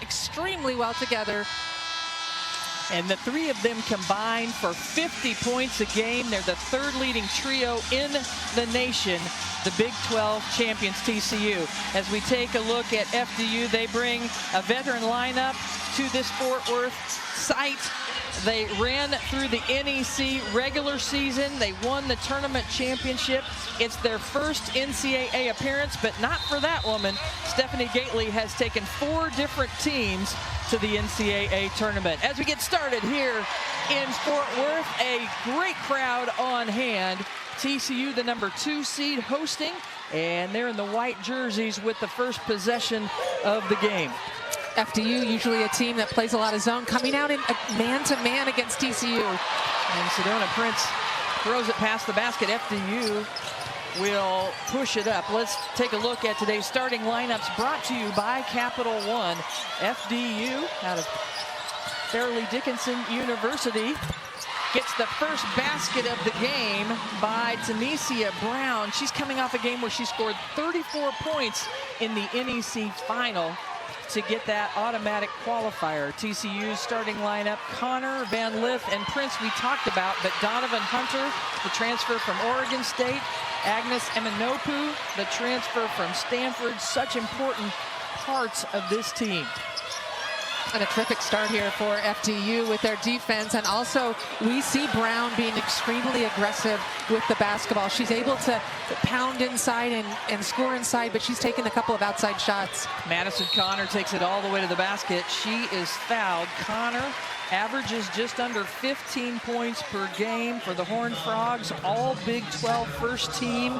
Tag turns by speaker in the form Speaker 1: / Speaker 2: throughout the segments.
Speaker 1: extremely well together.
Speaker 2: And the three of them combined for 50 points a game. They're the third leading trio in the nation, the Big 12 champions TCU. As we take a look at FDU, they bring a veteran lineup to this Fort Worth site. They ran through the NEC regular season. They won the tournament championship. It's their first NCAA appearance, but not for that woman. Stephanie Gately has taken 4 different teams to the NCAA tournament. As we get started here in Fort Worth, a great crowd on hand. TCU, the number 2 seed, hosting, and they're in the white jerseys with the first possession of the game.
Speaker 1: FDU, usually a team that plays a lot of zone, coming out in man-to-man against TCU.
Speaker 2: And Sedona Prince throws it past the basket. FDU will push it up. Let's take a look at today's starting lineups, brought to you by Capital One. FDU out of Fairleigh Dickinson University gets the first basket of the game by Tanisha Brown. She's coming off a game where she scored 34 points in the NEC final to get that automatic qualifier. TCU's starting lineup, Connor, Van Lith, and Prince we talked about, but Donovan Hunter, the transfer from Oregon State, Agnes Eminopu, the transfer from Stanford, such important parts of this team.
Speaker 1: And a terrific start here for FDU with their defense. And also, we see Brown being extremely aggressive with the basketball. She's able to pound inside and score inside, but she's taken a couple of outside shots.
Speaker 2: Madison Connor takes it all the way to the basket. She is fouled. Connor averages just under 15 points per game for the Horned Frogs, all Big 12 first team.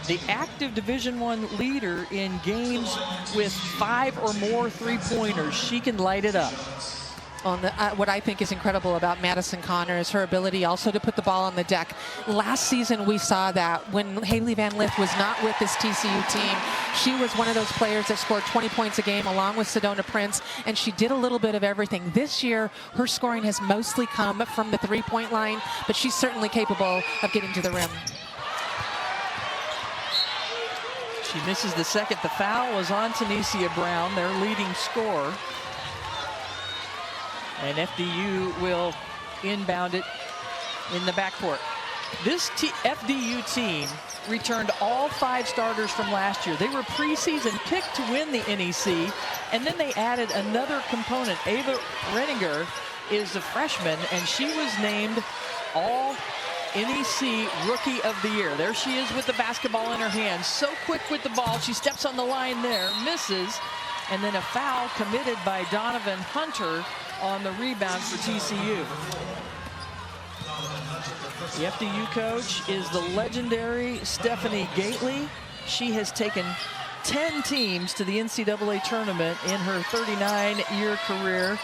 Speaker 2: The active Division I leader in games with 5 or more three-pointers. She can light it up.
Speaker 1: On the, what I think is incredible about Madison Connor is her ability also to put the ball on the deck. Last season we saw that when Haley Van Lith was not with this TCU team. She was one of those players that scored 20 points a game along with Sedona Prince, and she did a little bit of everything. This year her scoring has mostly come from the three-point line, but she's certainly capable of getting to the rim.
Speaker 2: She misses the second. The foul was on Tanisha Brown, their leading scorer. And FDU will inbound it in the backcourt. This FDU team returned all 5 starters from last year. They were preseason picked to win the NEC, and then they added another component. Ava Renninger is a freshman, and she was named all NEC Rookie of the Year. There she is with the basketball in her hands. So quick with the ball. She steps on the line there, misses, and then a foul committed by Donovan Hunter on the rebound for TCU. The FDU coach is the legendary Stephanie Gately. She has taken 10 teams to the NCAA tournament in her 39-year career.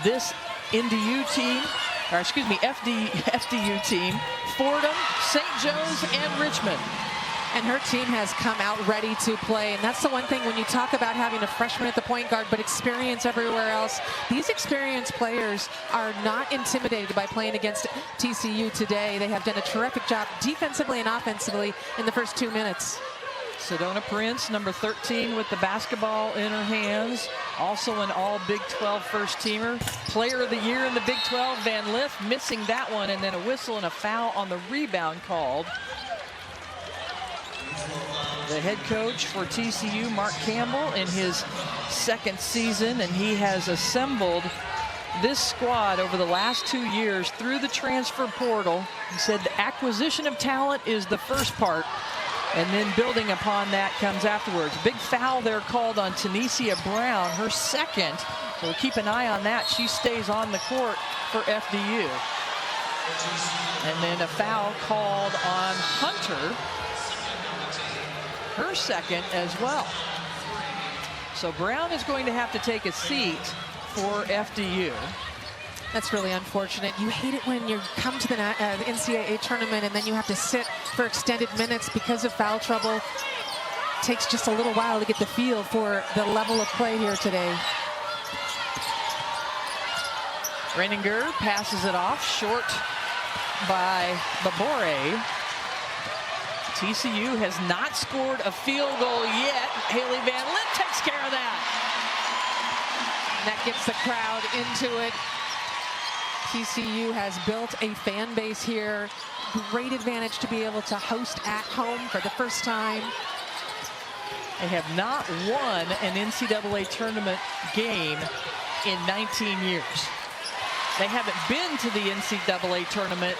Speaker 2: This FDU team, Fordham, St. Joe's, and Richmond.
Speaker 1: And her team has come out ready to play. And that's the one thing when you talk about having a freshman at the point guard, but experience everywhere else. These experienced players are not intimidated by playing against TCU today. They have done a terrific job defensively and offensively in the first 2 minutes.
Speaker 2: Sedona Prince, number 13, with the basketball in her hands. Also an all Big 12 first teamer. Player of the year in the Big 12, Van Lith, missing that one, and then a whistle and a foul on the rebound called. The head coach for TCU, Mark Campbell, in his second season, and he has assembled this squad over the last 2 years through the transfer portal. He said the acquisition of talent is the first part, and then building upon that comes afterwards. Big foul there called on Tanisha Brown, her second. So we'll keep an eye on that. She stays on the court for FDU. And then a foul called on Hunter, her second as well. So Brown is going to have to take a seat for FDU.
Speaker 1: That's really unfortunate. You hate it when you come to the NCAA tournament and then you have to sit for extended minutes because of foul trouble. It takes just a little while to get the feel for the level of play here today.
Speaker 2: Renninger passes it off, short by Babore. TCU has not scored a field goal yet. Haley Van Lith takes care of that.
Speaker 1: And that gets the crowd into it. TCU has built a fan base here. Great advantage to be able to host at home for the first time.
Speaker 2: They have not won an NCAA tournament game in 19 years. They haven't been to the NCAA tournament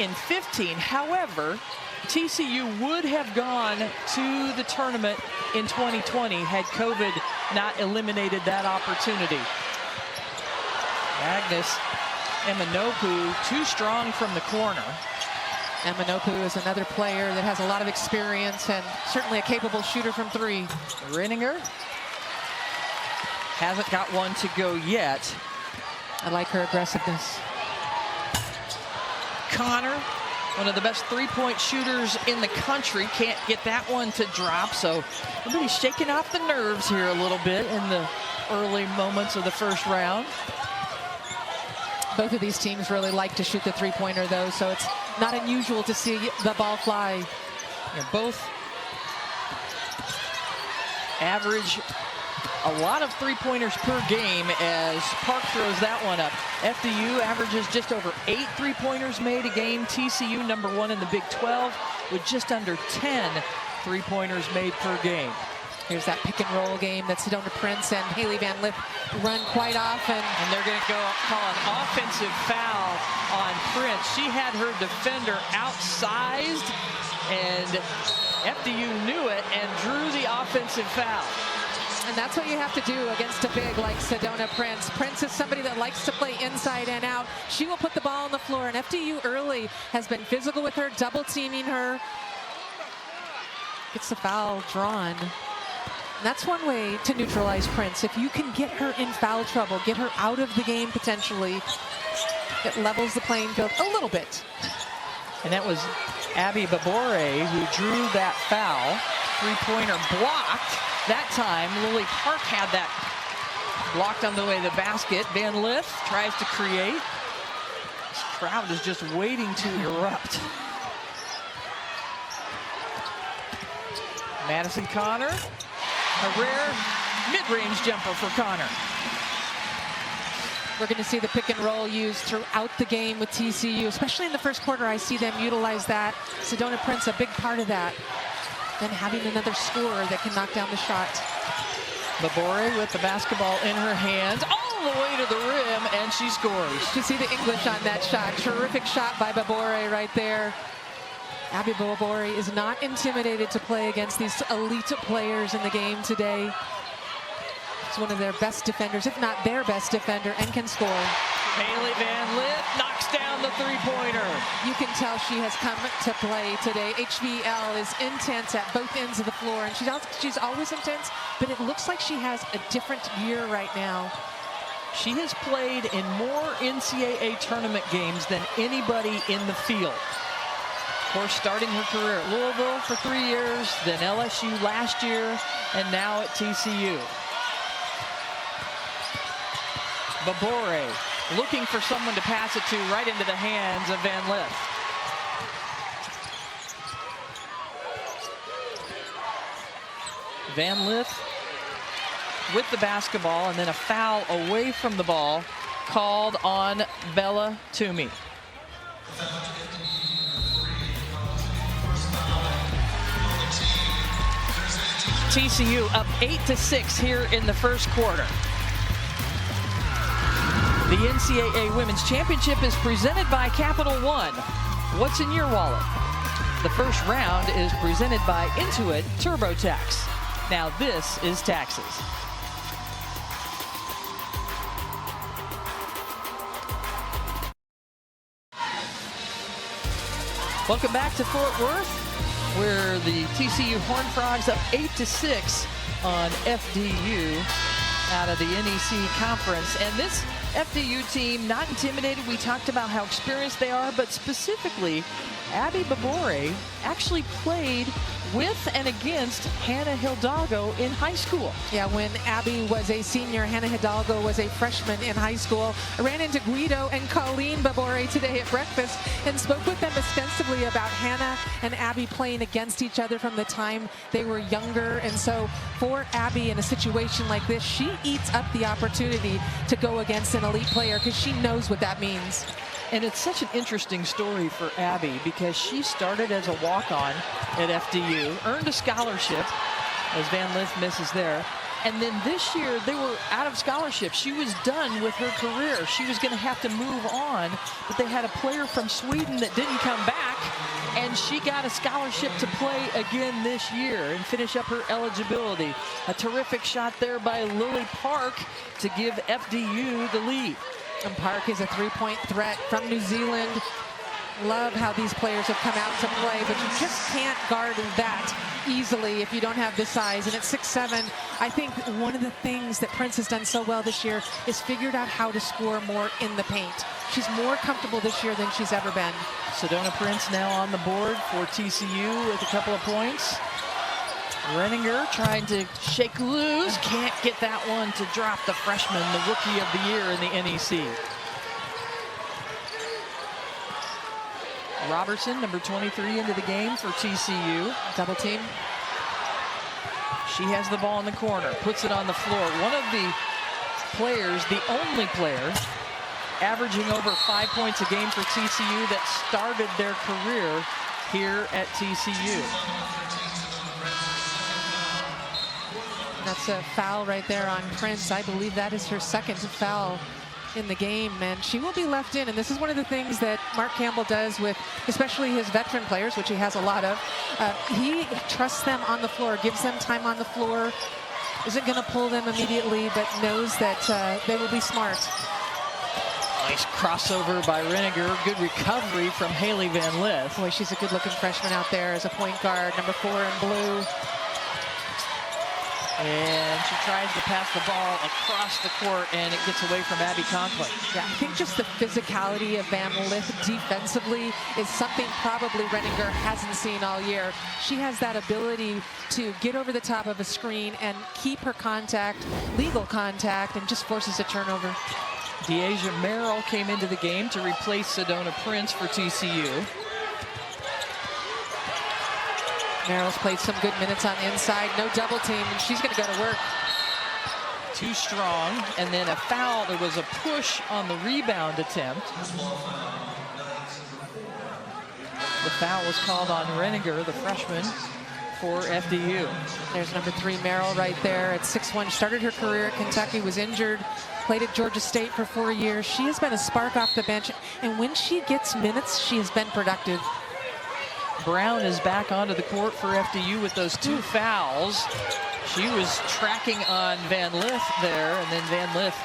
Speaker 2: in 15. However, TCU would have gone to the tournament in 2020 had COVID not eliminated that opportunity. Agnes Emanopu too strong from the corner.
Speaker 1: Emanopu is another player that has a lot of experience and certainly a capable shooter from three.
Speaker 2: Renninger hasn't got one to go yet.
Speaker 1: I like her aggressiveness.
Speaker 2: Connor, one of the best three-point shooters in the country, can't get that one to drop, so everybody's shaking off the nerves here a little bit in the early moments of the first round.
Speaker 1: Both of these teams really like to shoot the three-pointer, though, so it's not unusual to see the ball fly.
Speaker 2: Yeah, both average a lot of three-pointers per game as Park throws that one up. FDU averages just over 8 three-pointers made a game. TCU #1 in the Big 12 with just under 10 three-pointers made per game.
Speaker 1: Here's that pick and roll game that Sedona Prince and Haley Van Lith run quite often.
Speaker 2: And they're going to go call an offensive foul on Prince. She had her defender outsized, and FDU knew it and drew the offensive foul.
Speaker 1: And that's what you have to do against a big like Sedona Prince. Prince is somebody that likes to play inside and out. She will put the ball on the floor, and FDU early has been physical with her, double teaming her. Gets the foul drawn. And that's one way to neutralize Prince. If you can get her in foul trouble, get her out of the game potentially, it levels the playing field a little bit.
Speaker 2: And that was Abby Babore who drew that foul. Three-pointer blocked. That time, Lily Park had that blocked on the way to the basket. Van Lith tries to create. This crowd is just waiting to erupt. Madison Connor. A rare mid-range jumper for Connor.
Speaker 1: We're going to see the pick and roll used throughout the game with TCU, especially in the first quarter. I see them utilize that. Sedona Prince, a big part of that. Then having another scorer that can knock down the shot.
Speaker 2: Babore with the basketball in her hands, all the way to the rim, and she scores.
Speaker 1: You see the English on that shot. Terrific shot by Babore right there. Abby Babore is not intimidated to play against these elite players in the game today. She's one of their best defenders, if not their best defender, and can score.
Speaker 2: Haley Van Lith knocks down the three-pointer.
Speaker 1: You can tell she has come to play today. HVL is intense at both ends of the floor, and she's always intense, but it looks like she has a different gear right now.
Speaker 2: She has played in more NCAA tournament games than anybody in the field. Of course, starting her career at Louisville for 3 years, then LSU last year, and now at TCU. Babore looking for someone to pass it to right into the hands of Van Lith. Van Lith with the basketball, and then a foul away from the ball called on Bella Toomey. TCU up 8-6 here in the first quarter. The NCAA Women's Championship is presented by Capital One. What's in your wallet? The first round is presented by Intuit TurboTax. Now this is taxes. Welcome back to Fort Worth, where the TCU Horned Frogs up 8-6 on FDU out of the NEC Conference. And this FDU team, not intimidated. We talked about how experienced they are, but specifically, Abby Babore actually played with and against Hannah Hidalgo in high school.
Speaker 1: Yeah, when Abby was a senior, Hannah Hidalgo was a freshman in high school. I ran into Guido and Colleen Babore today at breakfast and spoke with them extensively about Hannah and Abby playing against each other from the time they were younger. And so for Abby in a situation like this, she eats up the opportunity to go against an elite player because she knows what that means.
Speaker 2: And it's such an interesting story for Abby because she started as a walk-on at FDU, earned a scholarship as Van Lith misses there. And then this year they were out of scholarship. She was done with her career. She was going to have to move on, but they had a player from Sweden that didn't come back, and she got a scholarship to play again this year and finish up her eligibility. A terrific shot there by Lily Park to give FDU the lead.
Speaker 1: And Park is a three-point threat from New Zealand. Love how these players have come out to play, but you just can't guard that easily if you don't have the size. And at 6'7", I think one of the things that Prince has done so well this year is figured out how to score more in the paint. She's more comfortable this year than she's ever been.
Speaker 2: Sedona Prince now on the board for TCU with a couple of points. Renninger trying to shake loose, can't get that one to drop the freshman, the rookie of the year in the NEC. Robertson, number 23, into the game for TCU.
Speaker 1: Double team.
Speaker 2: She has the ball in the corner, puts it on the floor. One of the players, the only player, averaging over 5 points a game for TCU that started their career here at TCU.
Speaker 1: That's a foul right there on Prince. I believe that is her second foul in the game, and she will be left in. And this is one of the things that Mark Campbell does with especially his veteran players, which he has a lot of. He trusts them on the floor, gives them time on the floor, isn't going to pull them immediately, but knows that they will be smart.
Speaker 2: Nice crossover by Renninger. Good recovery from Haley Van Lith.
Speaker 1: Boy, she's a good-looking freshman out there as a point guard, number 4 in blue.
Speaker 2: And she tries to pass the ball across the court, and it gets away from Abby Conklin.
Speaker 1: Yeah, I think just the physicality of Van Lith defensively is something probably Renninger hasn't seen all year. She has that ability to get over the top of a screen and keep her contact, legal contact, and just forces a turnover.
Speaker 2: Deasia Merrill came into the game to replace Sedona Prince for TCU.
Speaker 1: Merrill's played some good minutes on the inside. No double team, and she's going to go to work.
Speaker 2: Too strong, and then a foul. There was a push on the rebound attempt. The foul was called on Renninger, the freshman, for FDU.
Speaker 1: There's number 3, Merrill, right there at 6'1". Started her career at Kentucky, was injured, played at Georgia State for 4 years. She has been a spark off the bench, and when she gets minutes, she has been productive.
Speaker 2: Brown is back onto the court for FDU with those 2 fouls. She was tracking on Van Lith there, and then Van Lith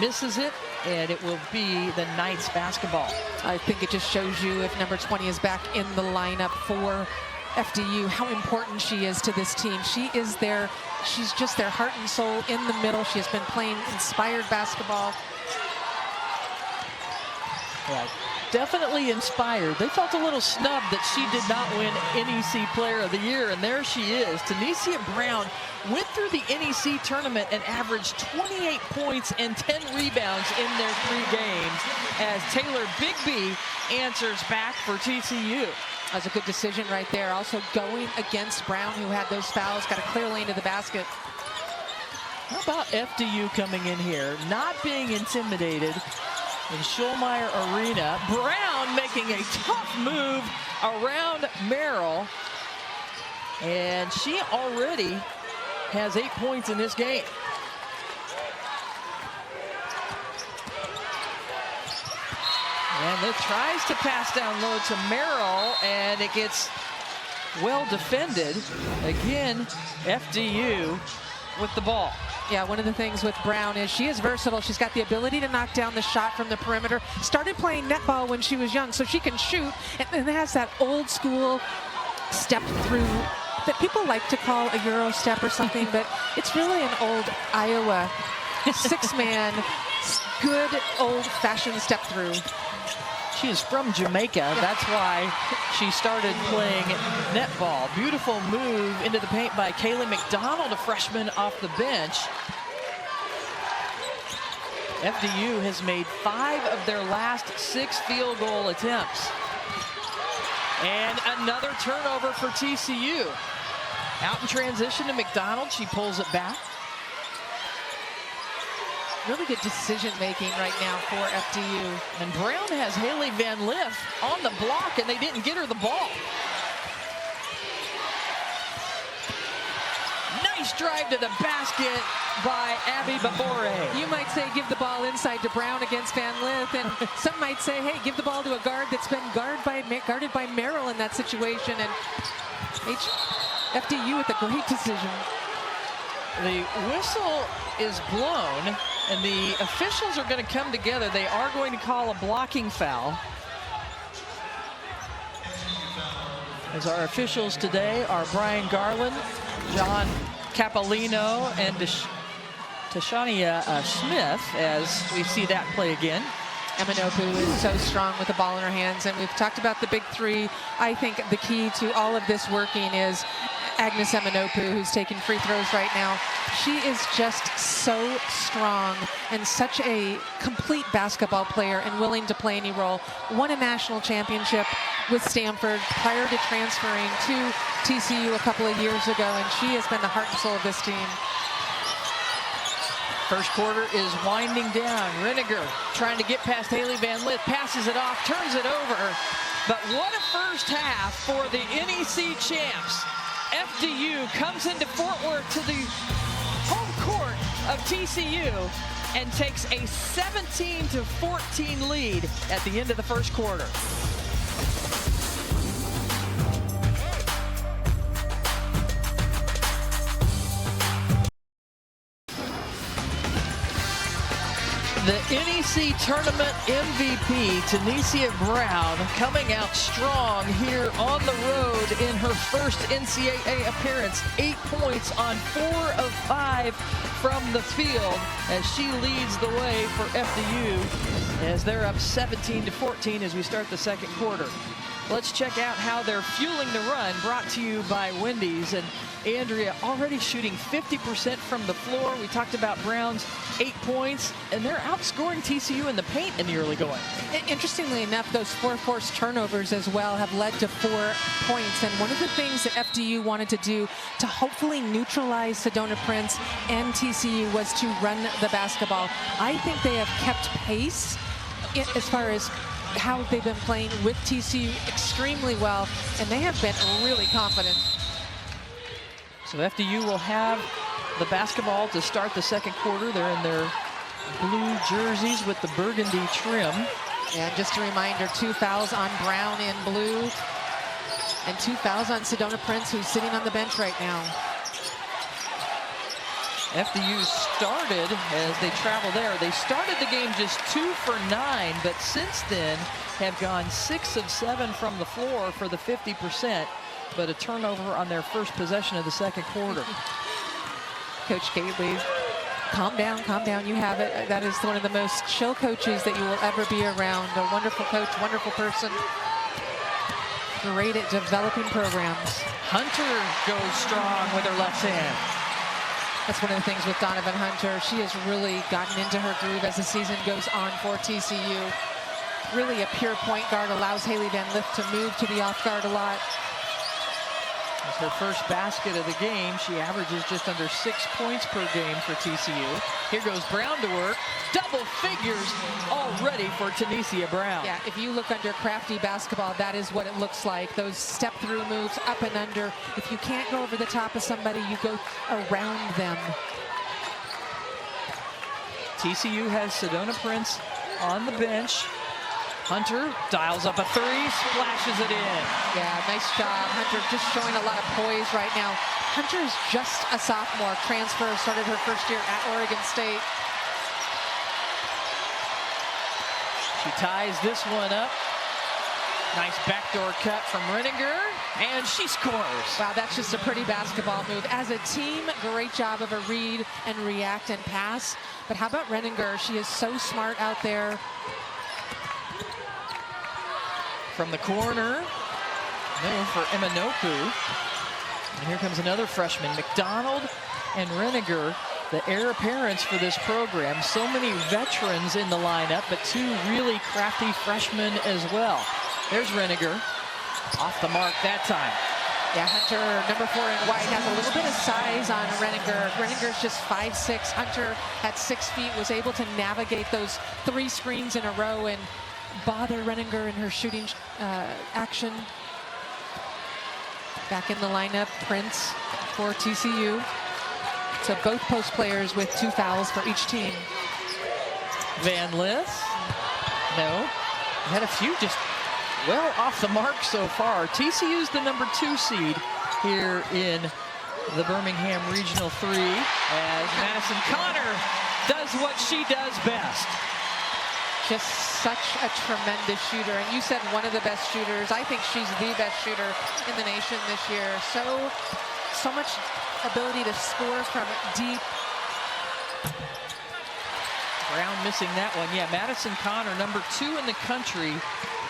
Speaker 2: misses it, and it will be the Knights basketball.
Speaker 1: I think it just shows you, if number 20 is back in the lineup for FDU, how important she is to this team. She is their, she's just their heart and soul in the middle. She has been playing inspired basketball.
Speaker 2: Yeah, definitely inspired. They felt a little snubbed that she did not win NEC Player of the Year, and there she is. Tanisha Brown went through the NEC tournament and averaged 28 points and 10 rebounds in their 3 games as Taylor Bigby answers back for TCU.
Speaker 1: That's a good decision right there. Also going against Brown, who had those fouls, got a clear lane to the basket.
Speaker 2: How about FDU coming in here, not being intimidated in Schulmeyer Arena. Brown making a tough move around Merrill, and she already has 8 points in this game. And it tries to pass down low to Merrill, and it gets well defended. Again, FDU with the ball.
Speaker 1: Yeah, one of the things with Brown is she is versatile. She's got the ability to knock down the shot from the perimeter. Started playing netball when she was young, so she can shoot, and has that old school step through that people like to call a Euro step or something, but it's really an old Iowa 6-man, good old-fashioned step through.
Speaker 2: She is from Jamaica. That's why she started playing netball. Beautiful move into the paint by Kaylee McDonald, a freshman off the bench. FDU has made 5 of their last 6 field goal attempts. And another turnover for TCU. Out in transition to McDonald. She pulls it back.
Speaker 1: Really good decision making right now for FDU.
Speaker 2: And Brown has Haley Van Lith on the block, and they didn't get her the ball. Nice drive to the basket by Abby Babore.
Speaker 1: You might say give the ball inside to Brown against Van Lith, and some might say, hey, give the ball to a guard that's been guarded by Merrill in that situation. And FDU with a great decision.
Speaker 2: The whistle is blown, and the officials are going to come together. They are going to call a blocking foul. As our officials today are Brian Garland, John Capolino, and Tashania Smith, as we see that play again.
Speaker 1: Eminopu is so strong with the ball in her hands, and we've talked about the big three. I think the key to all of this working is Agnes Eminopu, who's taking free throws right now. She is just so strong and such a complete basketball player and willing to play any role. Won a national championship with Stanford prior to transferring to TCU a couple of years ago, and she has been the heart and soul of this team.
Speaker 2: First quarter is winding down. Reniger trying to get past Haley Van Lith, passes it off, turns it over. But what a first half for the NEC champs. FDU comes into Fort Worth to the home court of TCU and takes a 17-14 lead at the end of the first quarter. The NEC Tournament MVP, Tanisha Brown, coming out strong here on the road in her first NCAA appearance. 8 points on 4 of 5 from the field as she leads the way for FDU as they're up 17-14 as we start the second quarter. Let's check out how they're fueling the run, brought to you by Wendy's. And Andrea already shooting 50% from the floor. We talked about Brown's 8 points, and they're outscoring TCU in the paint in the early going.
Speaker 1: Interestingly enough, those 4 forced turnovers as well have led to 4 points. And one of the things that FDU wanted to do to hopefully neutralize Sedona Prince and TCU was to run the basketball. I think they have kept pace as far as how they've been playing with TCU extremely well, and they have been really confident.
Speaker 2: So FDU will have the basketball to start the second quarter. They're in their blue jerseys with the burgundy trim.
Speaker 1: And just a reminder, 2 fouls on Brown in blue and 2 fouls on Sedona Prince, who's sitting on the bench right now.
Speaker 2: FDU started, as they travel there, they started the game just 2 for 9, but since then have gone 6 of 7 from the floor for the 50%, but a turnover on their first possession of the second quarter.
Speaker 1: Coach Gately, calm down, calm down. You have it. That is one of the most chill coaches that you will ever be around. A wonderful coach, wonderful person. Great at developing programs.
Speaker 2: Hunter goes strong with her left hand.
Speaker 1: That's one of the things with Donovan Hunter. She has really gotten into her groove as the season goes on for TCU. Really a pure point guard, allows Haley Van Lith to move to the off guard a lot.
Speaker 2: It's her first basket of the game. She averages just under 6 points per game for TCU. Here goes Brown to work. Double figures already for Tanisha Brown.
Speaker 1: Yeah, if you look under crafty basketball, that is what it looks like. Those step-through moves up and under. If you can't go over the top of somebody, you go around them.
Speaker 2: TCU has Sedona Prince on the bench. Hunter dials up a 3, splashes it in.
Speaker 1: Yeah, nice job. Hunter just showing a lot of poise right now. Hunter is just a sophomore. Transfer, started her first year at Oregon State.
Speaker 2: She ties this one up. Nice backdoor cut from Reniger, and she scores.
Speaker 1: Wow, that's just a pretty basketball move. As a team, great job of a read and react and pass. But how about Reniger? She is so smart out there.
Speaker 2: from the corner. No for Eminoku. And here comes another freshman, McDonald and Reniger, the heir apparents for this program. So many veterans in the lineup, but two really crafty freshmen as well. There's Reniger, off the mark that time.
Speaker 1: Yeah, Hunter, number 4 in white, has a little bit of size on Reniger. Reniger's just 5'6". Hunter at 6 feet was able to navigate those 3 screens in a row and bother Reniger in her shooting action. Back in the lineup, Prince for TCU. So both post players with 2 fouls for each team.
Speaker 2: Van Lith, no. Had a few just well off the mark so far. TCU's the number 2 seed here in the Birmingham Regional 3 as Madison Connor does what she does best.
Speaker 1: Just such a tremendous shooter. And you said one of the best shooters. I think she's the best shooter in the nation this year. So much ability to score from deep.
Speaker 2: Brown missing that one. Yeah, Madison Connor, number 2 in the country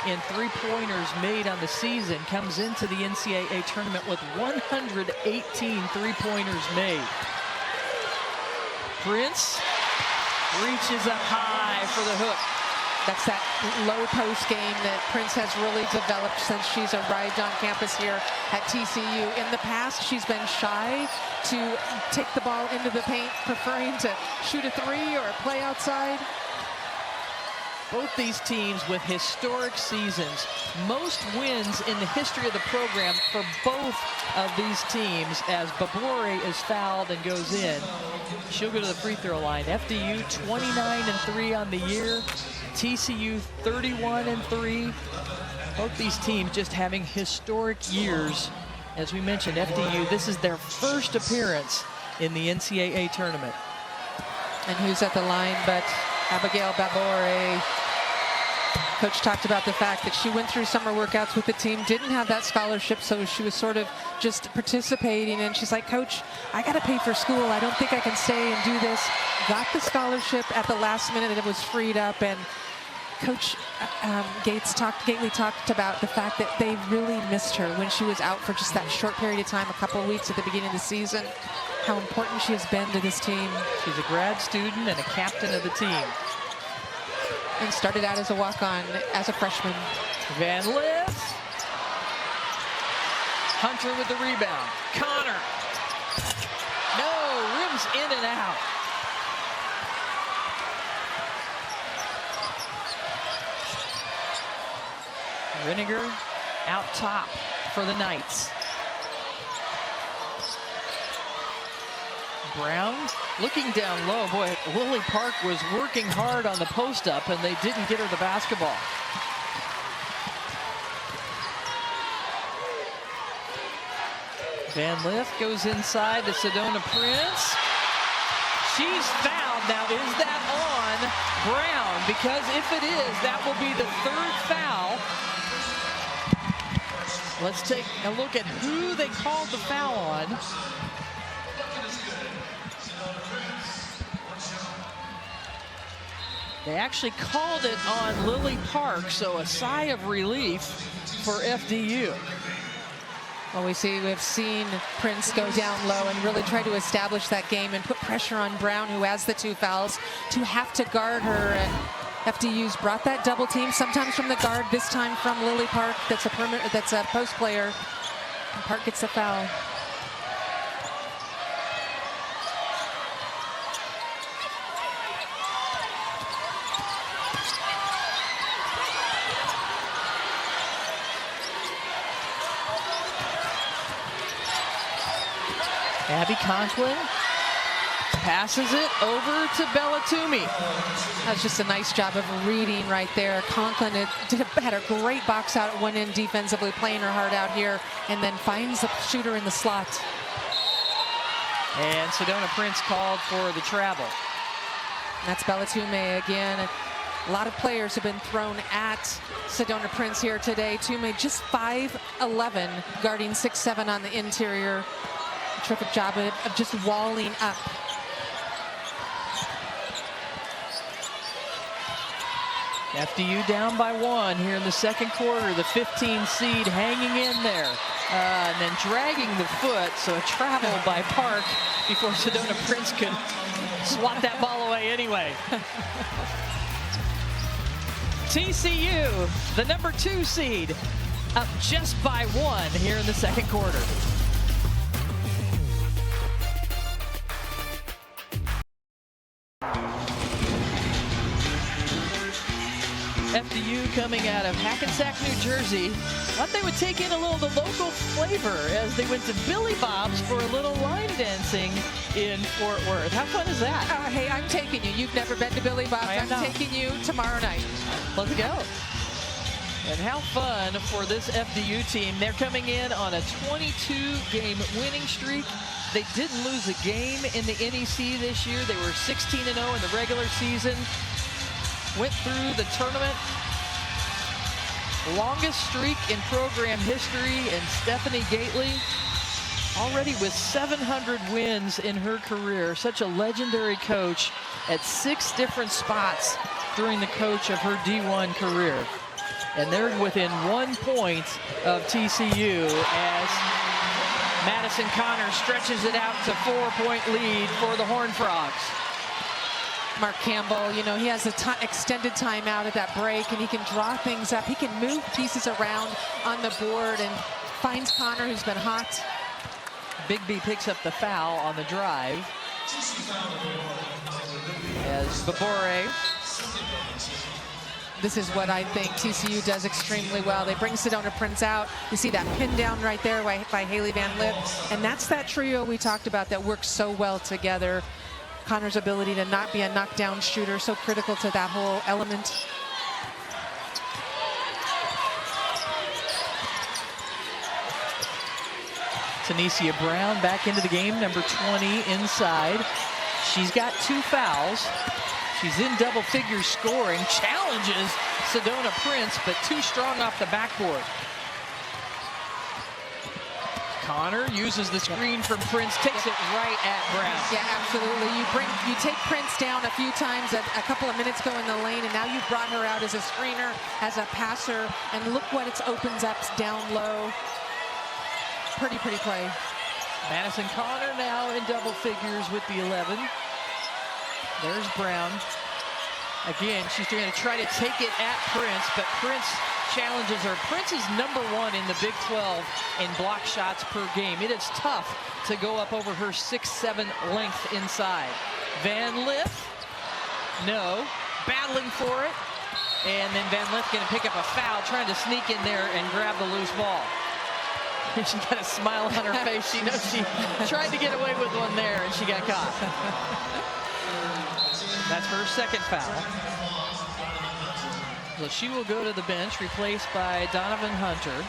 Speaker 2: in 3-pointers made on the season, comes into the NCAA tournament with 118 3-pointers made. Prince reaches up high for the hook.
Speaker 1: That's that low post game that Prince has really developed since she's arrived on campus here at TCU. In the past, she's been shy to take the ball into the paint, preferring to shoot a 3 or play outside.
Speaker 2: Both these teams with historic seasons. Most wins in the history of the program for both of these teams as Babore is fouled and goes in. She'll go to the free throw line. FDU 29-3 on the year. TCU 31-3. Both these teams just having historic years. As we mentioned, FDU, this is their first appearance in the NCAA tournament.
Speaker 1: And who's at the line but Abigail Babore. Coach talked about the fact that she went through summer workouts with the team, didn't have that scholarship, so she was sort of just participating. And she's like, Coach, I got to pay for school. I don't think I can stay and do this. Got the scholarship at the last minute. It was freed up. And Coach Gately talked about the fact that they really missed her when she was out for just that short period of time, a couple of weeks at the beginning of the season, how important she has been to this team.
Speaker 2: She's a grad student and a captain of the team.
Speaker 1: And started out as a walk-on as a freshman.
Speaker 2: Van Lith. Hunter with the rebound. Connor. No, rims in and out. Reniger out top for the Knights. Brown looking down low. Boy, Lily Park was working hard on the post-up, and they didn't get her the basketball. Van Lith goes inside to Sedona Prince. She's fouled. Now, is that on Brown? Because if it is, that will be the 3rd foul. Let's take a look at who they called the foul on. They actually called it on Lily Park, so a sigh of relief for FDU.
Speaker 1: Well, we've seen Prince go down low and really try to establish that game and put pressure on Brown, who has the 2 fouls, to have to guard her. And FDU's brought that double team, sometimes from the guard, this time from Lily Park. That's a post player. And Park gets the foul.
Speaker 2: Abby Conklin passes it over to Bellatumi.
Speaker 1: That's just a nice job of reading right there. Conklin had a great box out at one end defensively, playing her heart out here, and then finds the shooter in the slot.
Speaker 2: And Sedona Prince called for the travel.
Speaker 1: And that's Bellatumi again. A lot of players have been thrown at Sedona Prince here today. Tume just 5'11", guarding 6'7" on the interior. Terrific job of just walling up.
Speaker 2: FDU down by 1 here in the second quarter. The 15 seed hanging in there. And then dragging the foot, so a travel by Park before Sedona Prince could swat that ball away anyway. TCU, the number 2 seed, up just by 1 here in the second quarter. FDU coming out of Hackensack, New Jersey. Thought they would take in a little of the local flavor as they went to Billy Bob's for a little line dancing in Fort Worth. How fun is that?
Speaker 1: Hey, I'm taking you. You've never been to Billy Bob's. I'm taking you tomorrow night.
Speaker 2: Let's go. And how fun for this FDU team. They're coming in on a 22-game winning streak. They didn't lose a game in the NEC this year. They were 16-0 in the regular season. Went through the tournament. Longest streak in program history, and Stephanie Gately already with 700 wins in her career. Such a legendary coach at 6 different spots during the coach of her D1 career. And they're within 1 point of TCU as Madison Connor stretches it out to 4-point lead for the Horned Frogs.
Speaker 1: Mark Campbell, you know, he has an extended timeout at that break, and he can draw things up. He can move pieces around on the board and finds Connor, who's been hot.
Speaker 2: Big B picks up the foul on the drive. As Babore.
Speaker 1: This is what I think TCU does extremely well. They bring Sedona Prince out. You see that pin down right there by Haley Van Lith. And that's that trio we talked about that works so well together. Connor's ability to not be a knockdown shooter, so critical to that whole element.
Speaker 2: Tanisha Brown back into the game, number 20 inside. She's got 2 fouls. She's in double figures scoring, challenges Sedona Prince, but too strong off the backboard. Connor uses the screen from Prince, takes it right at Brown.
Speaker 1: Yeah, absolutely. You take Prince down a few times, a couple of minutes go in the lane, and now you've brought her out as a screener, as a passer, and look what it opens up down low. Pretty play.
Speaker 2: Madison Connor now in double figures with the 11. There's Brown. Again, she's going to try to take it at Prince, but Prince challenges her. Prince is number 1 in the Big 12 in block shots per game. It is tough to go up over her 6'7" length inside. Van Lith, no, battling for it. And then Van Lith going to pick up a foul, trying to sneak in there and grab the loose ball. And she got a smile on her face. She knows she tried to get away with one there, and she got caught. That's her second foul. So she will go to the bench, replaced by Donovan Hunter.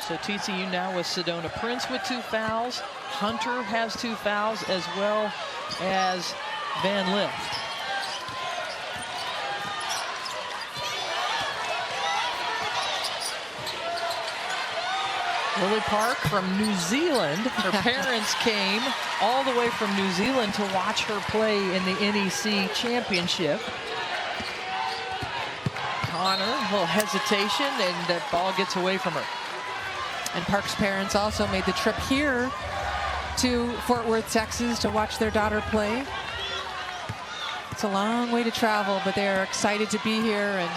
Speaker 2: So TCU now with Sedona Prince with 2 fouls. Hunter has 2 fouls, as well as Van Lith. Lily Park from New Zealand. Her parents came all the way from New Zealand to watch her play in the NEC championship. Connor, a little hesitation, and that ball gets away from her.
Speaker 1: And Park's parents also made the trip here to Fort Worth, Texas to watch their daughter play. It's a long way to travel, but they're excited to be here. And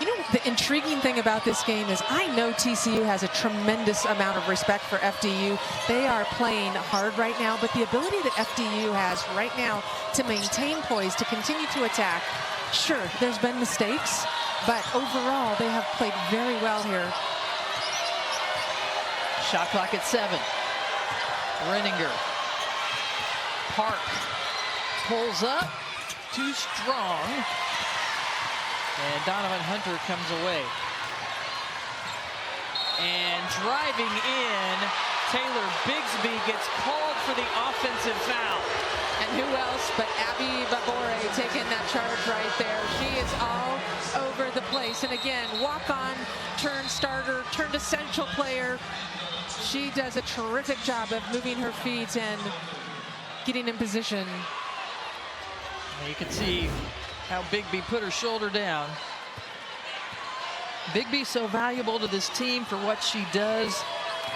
Speaker 1: you know, the intriguing thing about this game is I know TCU has a tremendous amount of respect for FDU. They are playing hard right now, but the ability that FDU has right now to maintain poise, to continue to attack, sure, there's been mistakes, but overall they have played very well here.
Speaker 2: Shot clock at 7. Renninger. Park pulls up, too strong. And Donovan Hunter comes away. And driving in, Taylor Bigsby gets called for the offensive foul.
Speaker 1: And who else but Abby Babore taking that charge right there. She is all over the place. And again, walk-on, turn starter, turned essential player. She does a terrific job of moving her feet and getting in position.
Speaker 2: You can see how Bigby put her shoulder down. Bigby so valuable to this team for what she does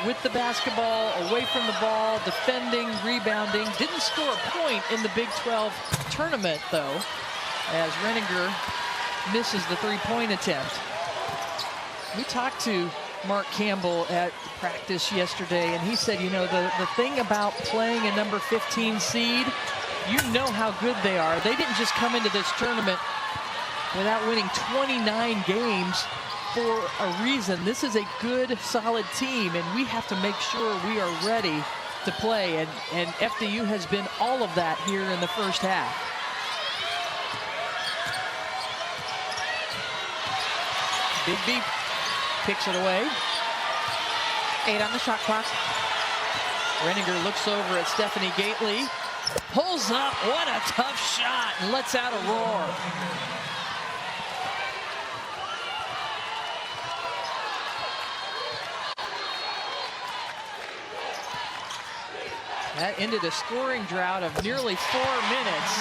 Speaker 2: with the basketball, away from the ball, defending, rebounding. Didn't score a point in the Big 12 tournament, though, as Renninger misses the three-point attempt. We talked to Mark Campbell at practice yesterday, and he said, you know, the thing about playing a number 15 seed, you know how good they are. They didn't just come into this tournament without winning 29 games for a reason. This is a good, solid team, and we have to make sure we are ready to play, and FDU has been all of that here in the first half. Bigby kicks it away.
Speaker 1: 8 on the shot clock.
Speaker 2: Renninger looks over at Stephanie Gately, pulls up, what a tough shot, and lets out a roar. That ended a scoring drought of nearly 4 minutes.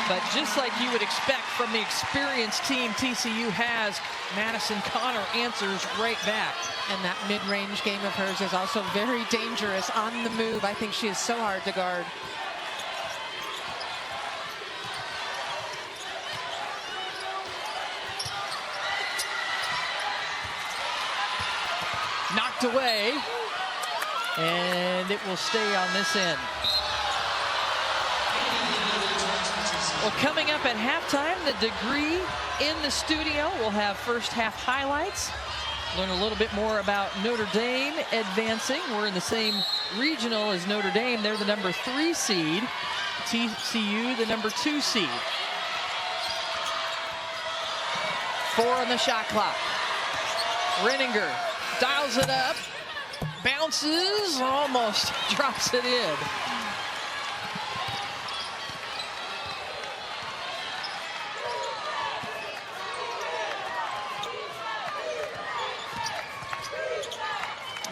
Speaker 2: But just like you would expect from the experienced team TCU has, Madison Connor answers right back.
Speaker 1: And that mid-range game of hers is also very dangerous on the move. I think she is so hard to guard.
Speaker 2: Knocked away, and it will stay on this end. Well, coming up at halftime, the Degree in the studio will have first half highlights. Learn a little bit more about Notre Dame advancing. We're in the same regional as Notre Dame. They're the number 3 seed. TCU, the number 2 seed. 4 on the shot clock. Renninger dials it up, bounces, almost drops it in.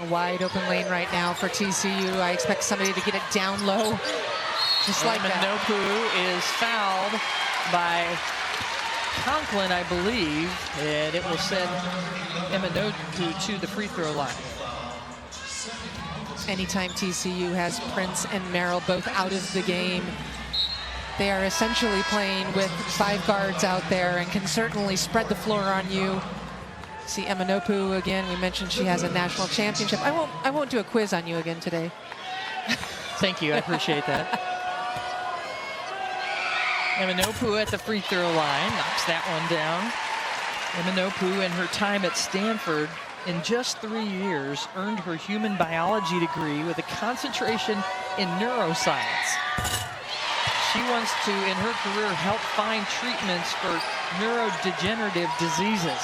Speaker 1: A wide open lane right now for TCU. I expect somebody to get it down low, just like that.
Speaker 2: Manopu is fouled by Conklin, I believe, and it will send Eminoku to the free throw line.
Speaker 1: Anytime TCU has Prince and Merrill both out of the game, they are essentially playing with 5 guards out there and can certainly spread the floor on you. See Eminoku again. We mentioned she has a national championship. I won't do a quiz on you again today.
Speaker 2: Thank you, I appreciate that. Eminoku at the free throw line, knocks that one down. Eminoku, in her time at Stanford, in just 3 years, earned her human biology degree with a concentration in neuroscience. She wants to, in her career, help find treatments for neurodegenerative diseases.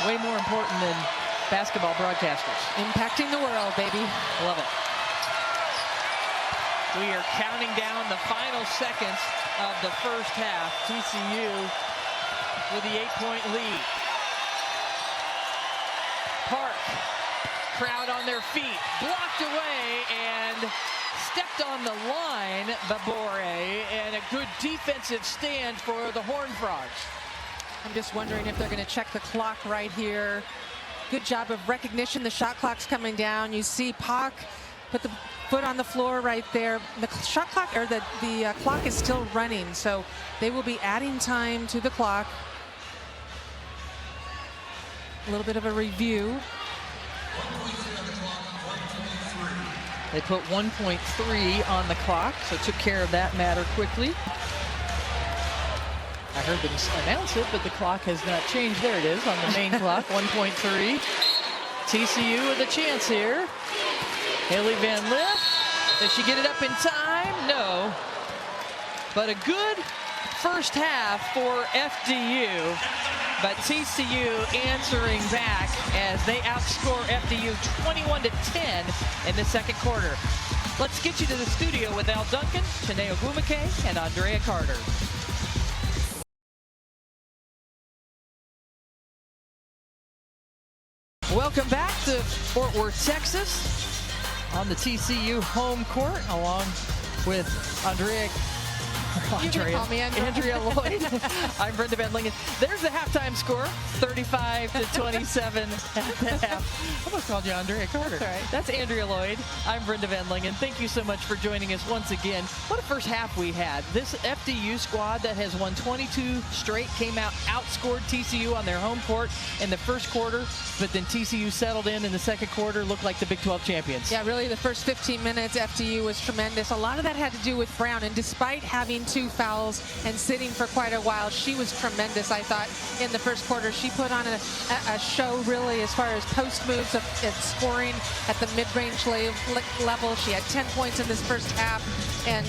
Speaker 2: Way more important than basketball broadcasters.
Speaker 1: Impacting the world, baby.
Speaker 2: Love it. We are counting down the final seconds of the first half. TCU with the 8-point lead. Park, crowd on their feet, blocked away and stepped on the line, Babore, and a good defensive stand for the Horned Frogs.
Speaker 1: I'm just wondering if they're going to check the clock right here. Good job of recognition. The shot clock's coming down. You see Pak put the foot on the floor right there. The shot clock, or the clock is still running, so they will be adding time to the clock. A little bit of a review.
Speaker 2: They put 1.3 on the clock, so took care of that matter quickly. I heard them announce it, but the clock has not changed. There it is on the main clock, 1.3. TCU with a chance here. Haley Van Lith, does she get it up in time? No. But a good first half for FDU. But TCU answering back as they outscore FDU 21-10 in the second quarter. Let's get you to the studio with Al Duncan, Chineo Gumake, and Andrea Carter. Welcome back to Fort Worth, Texas, on the TCU home court, along with Andrea
Speaker 1: You can call me
Speaker 2: Andrea Lloyd. I'm Brenda Van Lingen. There's the halftime score, 35-27 at the half. I almost called you Andrea Carter.
Speaker 1: That's all right.
Speaker 2: That's Andrea Lloyd. I'm Brenda Van Lingen. Thank you so much for joining us once again. What a first half we had. This FDU squad that has won 22 straight came out, outscored TCU on their home court in the first quarter, but then TCU settled in the second quarter, looked like the Big 12 champions.
Speaker 1: Yeah, really the first 15 minutes, FDU was tremendous. A lot of that had to do with Brown, and despite having 2 fouls and sitting for quite a while, she was tremendous, I thought, in the first quarter. She put on a show, really, as far as post moves and scoring at the mid-range level. She had 10 points in this first half, and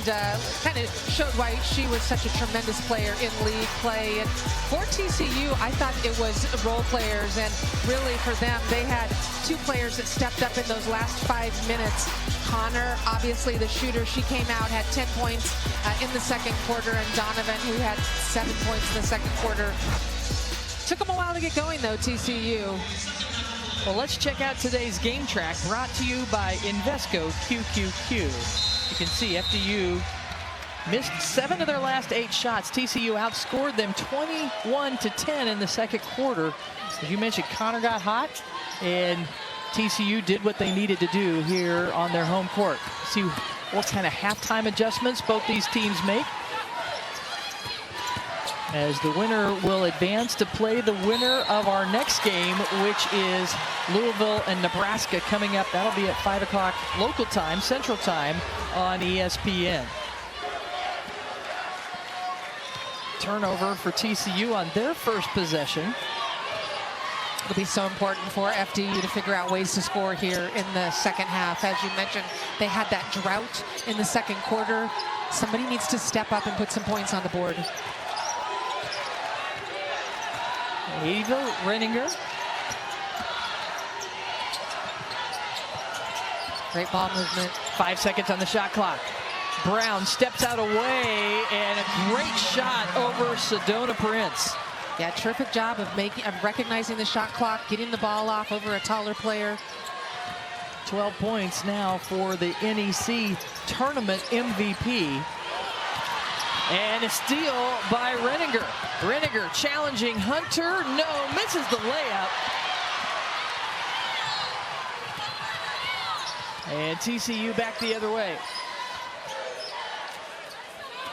Speaker 1: kind of showed why she was such a tremendous player in league play. And for TCU, I thought it was role players, and really for them, they had 2 players that stepped up in those last 5 minutes. Connor, obviously the shooter, she came out, had 10 points in the second quarter, and Donovan, who had 7 points in the second quarter. Took them a while to get going, though, TCU.
Speaker 2: Well, let's check out today's game track, brought to you by Invesco QQQ. You can see FDU missed 7 of their last 8 shots. TCU outscored them 21-10 in the second quarter. As you mentioned, Connor got hot, and TCU did what they needed to do here on their home court. See what kind of halftime adjustments both these teams make, as the winner will advance to play the winner of our next game, which is Louisville and Nebraska coming up. That'll be at 5 o'clock local time, Central Time, on ESPN. Turnover for TCU on their first possession.
Speaker 1: It'll be so important for FDU to figure out ways to score here in the second half. As you mentioned, they had that drought in the second quarter. Somebody needs to step up and put some points on the board.
Speaker 2: Ava Renninger.
Speaker 1: Great ball movement.
Speaker 2: 5 seconds on the shot clock. Brown steps out away, and a great shot over Sedona Prince.
Speaker 1: Yeah, terrific job of recognizing the shot clock, getting the ball off over a taller player.
Speaker 2: 12 points now for the NEC tournament MVP. And a steal by Renninger. Renninger challenging Hunter. No, misses the layup. And TCU back the other way.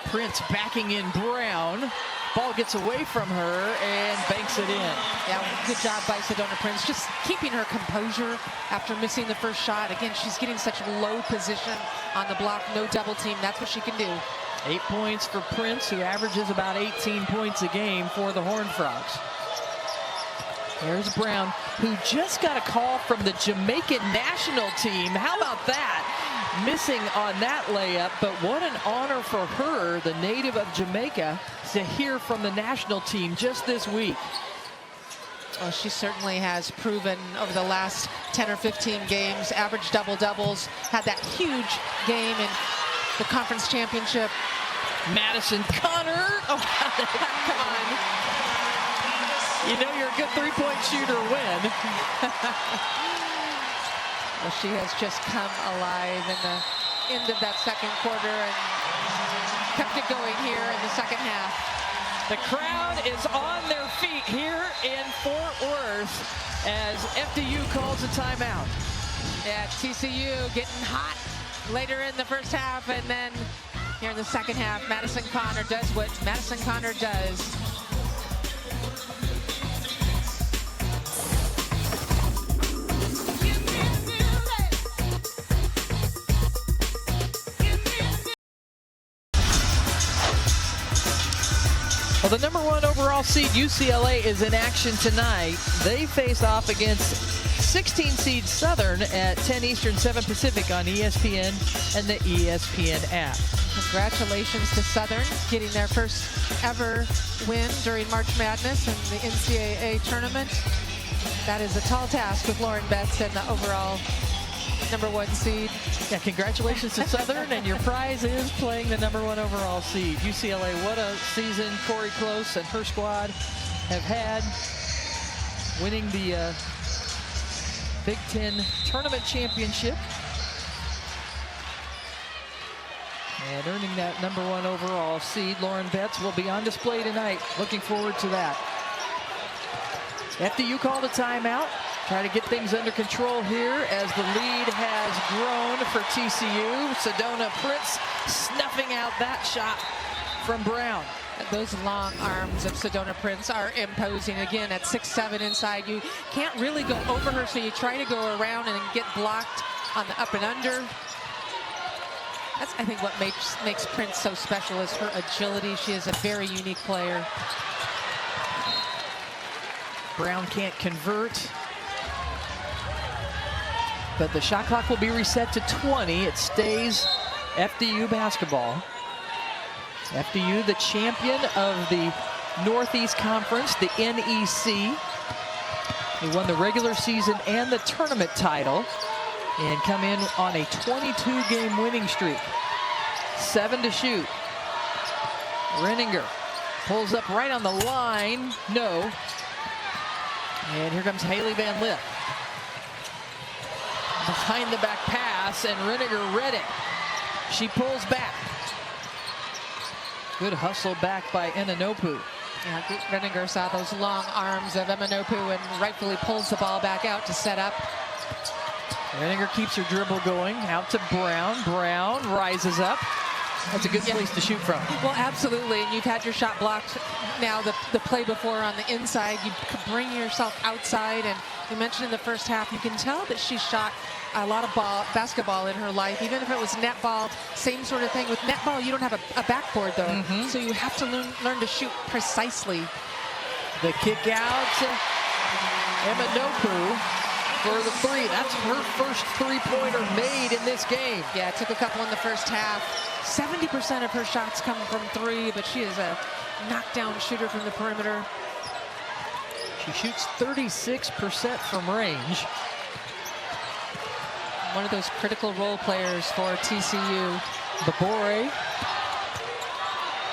Speaker 2: Prince backing in Brown. Ball gets away from her and banks it in.
Speaker 1: Yeah, good job by Sedona Prince, just keeping her composure after missing the first shot. Again, she's getting such low position on the block, no double team. That's what she can do.
Speaker 2: 8 points for Prince, who averages about 18 points a game for the Horned Frogs. There's Brown, who just got a call from the Jamaican national team. How about that? Missing on that layup, but what an honor for her, the native of Jamaica, to hear from the national team just this week.
Speaker 1: Well, she certainly has proven over the last 10 or 15 games, average double-doubles, had that huge game in the conference championship.
Speaker 2: Madison Connor, oh, come on. You know you're a good three-point shooter when.
Speaker 1: Well, she has just come alive in the end of that second quarter and kept it going here in the second half.
Speaker 2: The crowd is on their feet here in Fort Worth as FDU calls a timeout.
Speaker 1: Yeah, TCU getting hot later in the first half, and then here in the second half, Madison Connor does what Madison Connor does.
Speaker 2: Well, the number 1 overall seed UCLA is in action tonight. They face off against 16 seed Southern at 10 Eastern, 7 Pacific on ESPN and the ESPN app.
Speaker 1: Congratulations to Southern getting their first ever win during March Madness in the NCAA tournament. That is a tall task with Lauren Betts and the overall number 1 seed.
Speaker 2: Yeah, congratulations to Southern, and your prize is playing the number 1 overall seed. UCLA, what a season Corey Close and her squad have had, winning the Big Ten Tournament Championship. And earning that #1 overall seed, Lauren Betts, will be on display tonight. Looking forward to that. FDU called a timeout. Try to get things under control here as the lead has grown for TCU. Sedona Prince snuffing out that shot from Brown.
Speaker 1: Those long arms of Sedona Prince are imposing. Again, at 6'7" inside, you can't really go over her, so you try to go around and get blocked on the up and under. That's, I think, what makes Prince so special is her agility. She is a very unique player.
Speaker 2: Brown can't convert, but the shot clock will be reset to 20. It stays FDU basketball. FDU, the champion of the Northeast Conference, the NEC. They won the regular season and the tournament title and come in on a 22-game winning streak. 7 to shoot. Renninger pulls up right on the line. No. And here comes Haley Van Lith. Behind the back pass, and Renninger read it. She pulls back. Good hustle back by Enanopu.
Speaker 1: Yeah, Renninger saw those long arms of Emanopu and rightfully pulls the ball back out to set up.
Speaker 2: Renninger keeps her dribble going. Out to Brown. Brown rises up. That's a good place to shoot from.
Speaker 1: Well, absolutely. And you've had your shot blocked now the play before on the inside. You could bring yourself outside. And you mentioned in the first half, you can tell that she shot a lot of basketball in her life, even if it was netball, same sort of thing. With netball, you don't have a backboard, though. So you have to learn to shoot precisely.
Speaker 2: The kick out to Emanopu for the three. That's her first three-pointer made in this game.
Speaker 1: Yeah, it took a couple in the first half. 70% of her shots come from three, but she is a knockdown shooter from the perimeter.
Speaker 2: She shoots 36% from range.
Speaker 1: One of those critical role players for TCU.
Speaker 2: Babore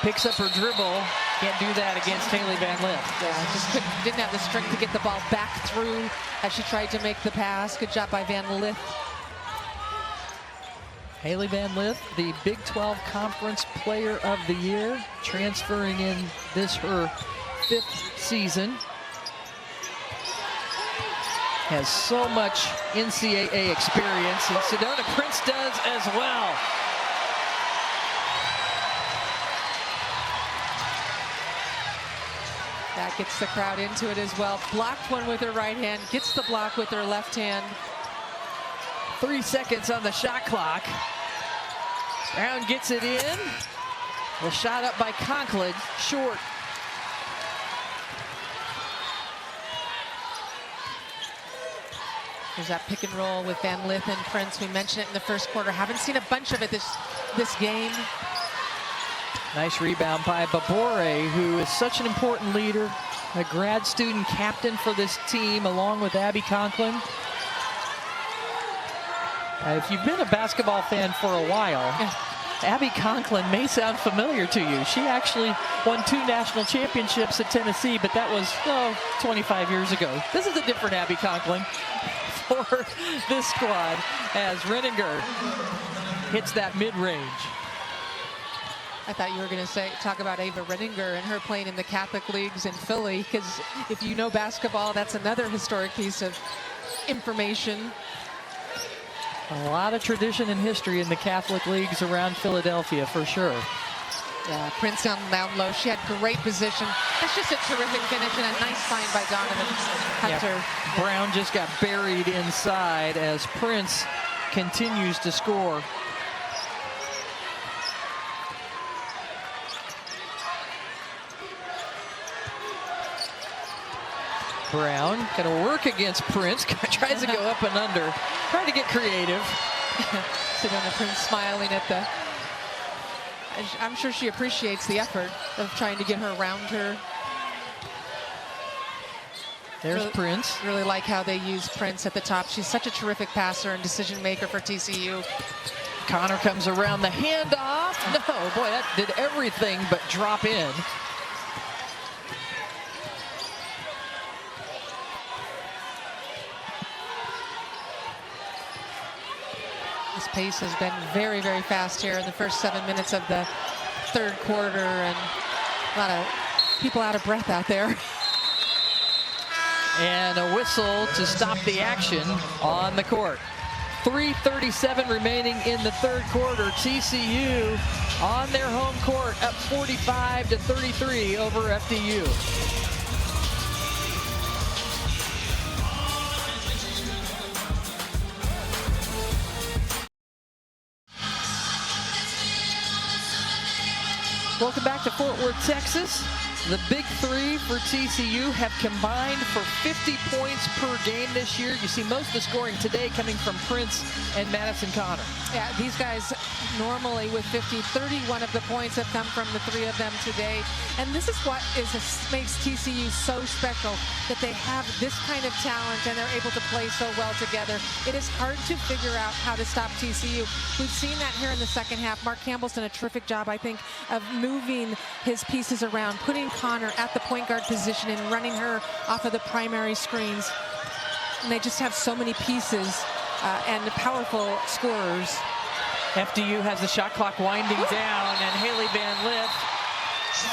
Speaker 2: picks up her dribble. Can't do that against Haley Van Lith.
Speaker 1: Yeah, just didn't have the strength to get the ball back through as she tried to make the pass. Good job by Van Lith.
Speaker 2: Haley Van Lith, the Big 12 Conference Player of the Year, transferring in this her 5th season. Has so much NCAA experience, and Sedona Prince does as well.
Speaker 1: That gets the crowd into it as well. Blocked one with her right hand, gets the block with her left hand.
Speaker 2: 3 seconds on the shot clock. Brown gets it in. The shot up by Conklin, short.
Speaker 1: There's that pick and roll with Van Lith and Prince. We mentioned it in the first quarter. Haven't seen a bunch of it this game.
Speaker 2: Nice rebound by Babore, who is such an important leader, a grad student captain for this team, along with Abby Conklin. If you've been a basketball fan for a while, Abby Conklin may sound familiar to you. She actually won 2 national championships at Tennessee, but that was 25 years ago. This is a different Abby Conklin for this squad as Renninger hits that mid-range.
Speaker 1: I thought you were going to talk about Ava Renninger and her playing in the Catholic leagues in Philly, because if you know basketball, that's another historic piece of information.
Speaker 2: A lot of tradition and history in the Catholic leagues around Philadelphia, for sure.
Speaker 1: Yeah, Prince down low. She had great position. That's just a terrific finish and a nice find by Donovan Hunter.
Speaker 2: Yeah, Brown just got buried inside as Prince continues to score. Brown gonna work against Prince. Tries to go up and under. Trying to get creative.
Speaker 1: Sedona Prince smiling at the... I'm sure she appreciates the effort of trying to get her around her.
Speaker 2: There's Prince.
Speaker 1: Really like how they use Prince at the top. She's such a terrific passer and decision maker for TCU.
Speaker 2: Connor comes around the handoff. No, boy, that did everything but drop in.
Speaker 1: This pace has been very, very fast here in the first 7 minutes of the third quarter, and a lot of people out of breath out there.
Speaker 2: And a whistle to stop the action on the court. 3:37 remaining in the third quarter. TCU on their home court up 45-33 over FDU. Welcome back to Fort Worth, Texas. The big three for TCU have combined for 50 points per game this year. You see most of the scoring today coming from Prince and Madison Connor.
Speaker 1: Yeah, these guys normally with 50, 31 of the points have come from the three of them today. And this is what makes TCU so special, that they have this kind of talent and they're able to play so well together. It is hard to figure out how to stop TCU. We've seen that here in the second half. Mark Campbell's done a terrific job, I think, of moving his pieces around, putting Connor at the point guard position and running her off of the primary screens. And they just have so many pieces and powerful scorers.
Speaker 2: FDU has the shot clock winding down, and Haley Van Lith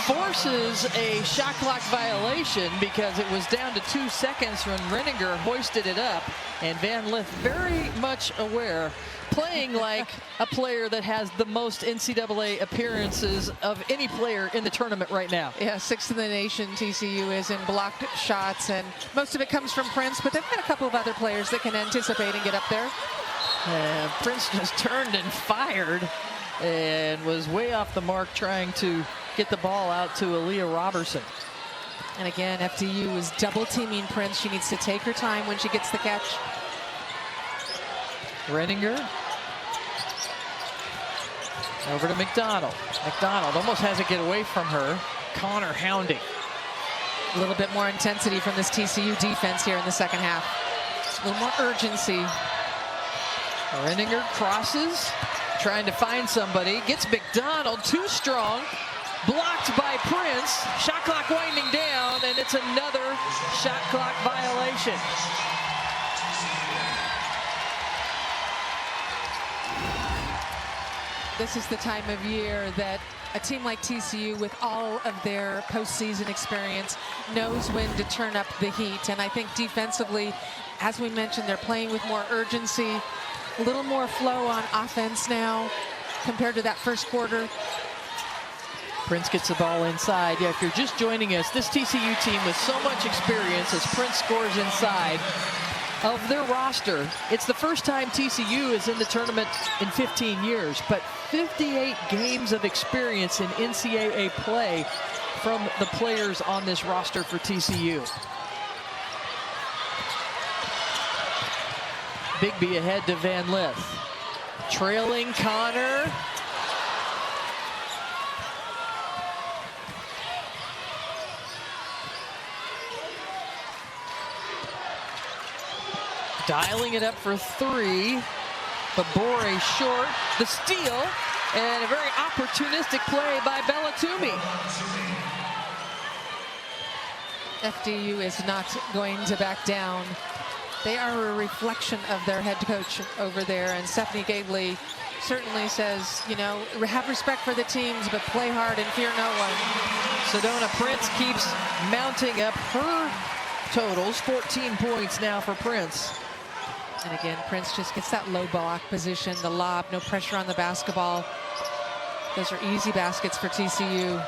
Speaker 2: forces a shot clock violation because it was down to 2 seconds when Renninger hoisted it up. And Van Lith very much aware, playing like a player that has the most NCAA appearances of any player in the tournament right now.
Speaker 1: Yeah, 6th in the nation TCU is in blocked shots, and most of it comes from Prince, but they've got a couple of other players that can anticipate and get up there.
Speaker 2: And Prince just turned and fired and was way off the mark trying to get the ball out to Aaliyah Robertson.
Speaker 1: And again, FDU is double teaming Prince. She needs to take her time when she gets the catch.
Speaker 2: Renninger over to McDonald. McDonald almost has it get away from her. Connor hounding.
Speaker 1: A little bit more intensity from this TCU defense here in the second half. A little more urgency.
Speaker 2: Renninger crosses, trying to find somebody. Gets McDonald too strong. Blocked by Prince. Shot clock winding down, and it's another shot clock violation.
Speaker 1: This is the time of year that a team like TCU, with all of their postseason experience, knows when to turn up the heat. And I think defensively, as we mentioned, they're playing with more urgency, a little more flow on offense now compared to that first quarter.
Speaker 2: Prince gets the ball inside. Yeah, if you're just joining us, this TCU team with so much experience, as Prince scores inside of their roster. It's the first time TCU is in the tournament in 15 years, but 58 games of experience in NCAA play from the players on this roster for TCU. Bigby ahead to Van Lith. Trailing Connor. Dialing it up for three, but Bore short. The steal, and a very opportunistic play by Bellatumi.
Speaker 1: FDU is not going to back down. They are a reflection of their head coach over there, and Stephanie Gagley certainly says, you know, have respect for the teams, but play hard and fear no one.
Speaker 2: Sedona Prince keeps mounting up her totals. 14 points now for Prince.
Speaker 1: And again, Prince just gets that low block position, the lob, no pressure on the basketball. Those are easy baskets for TCU.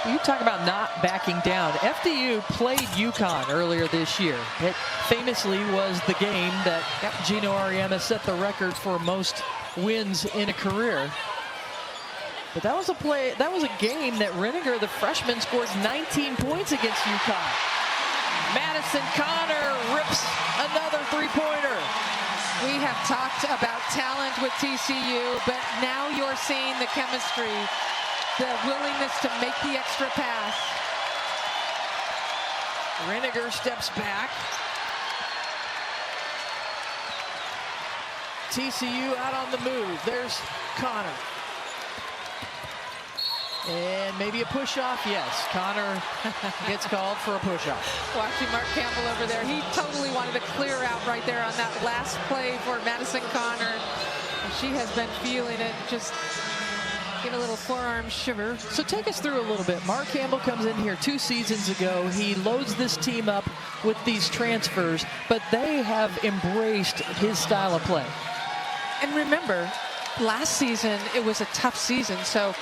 Speaker 2: You talk about not backing down. FDU played UConn earlier this year. It famously was the game that Gino Ariema set the record for most wins in a career. But that was a game that Renninger, the freshman, scored 19 points against UConn. Madison Connor rips another three-pointer.
Speaker 1: We have talked about talent with TCU, but now you're seeing the chemistry, the willingness to make the extra pass.
Speaker 2: Renninger steps back. TCU out on the move. There's Connor. And maybe a push-off, yes. Connor gets called for a push-off.
Speaker 1: Watching Mark Campbell over there, he totally wanted to clear out right there on that last play for Madison Connor. And she has been feeling it, just get a little forearm shiver.
Speaker 2: So take us through a little bit. Mark Campbell comes in here 2 seasons ago. He loads this team up with these transfers, but they have embraced his style of play.
Speaker 1: And remember, last season, it was a tough season, so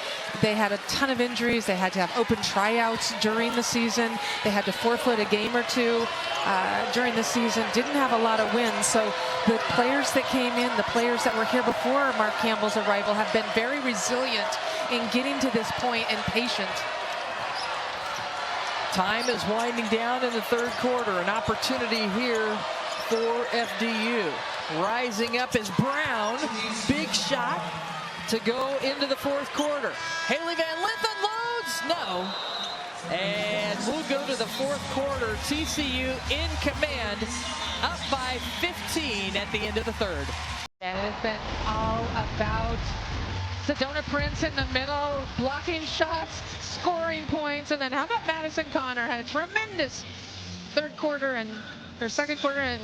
Speaker 1: they had a ton of injuries. They had to have open tryouts during the season. They had to forfeit a game or two during the season. Didn't have a lot of wins, so the players that came in, the players that were here before Mark Campbell's arrival, have been very resilient in getting to this point and patient.
Speaker 2: Time is winding down in the 3rd quarter. An opportunity here for FDU. Rising up is Brown. Big shot to go into the 4th quarter. Haley Van Lith unloads. No. And we'll go to the 4th quarter. TCU in command, up by 15 at the end of the 3rd.
Speaker 1: And it's been all about Sedona Prince in the middle, blocking shots, scoring points, and then how about Madison Connor had a tremendous 3rd quarter and or 2nd quarter and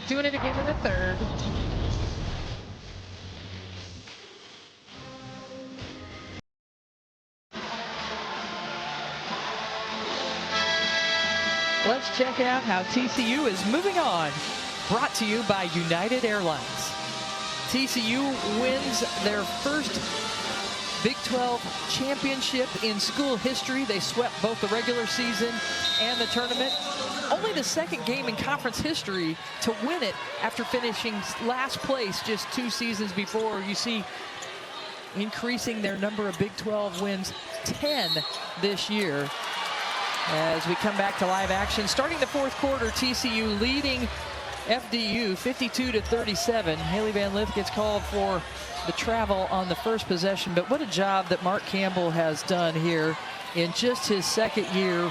Speaker 1: doing it again in the 3rd.
Speaker 2: Let's check out how TCU is moving on. Brought to you by United Airlines. TCU wins their first Big 12 championship in school history. They swept both the regular season and the tournament. Only the 2nd game in conference history to win it after finishing last place just 2 seasons before. You see, increasing their number of Big 12 wins, 10 this year. As we come back to live action, starting the 4th quarter, TCU leading FDU 52-37. Haley Van Lith gets called for the travel on the first possession, but what a job that Mark Campbell has done here in just his 2nd year,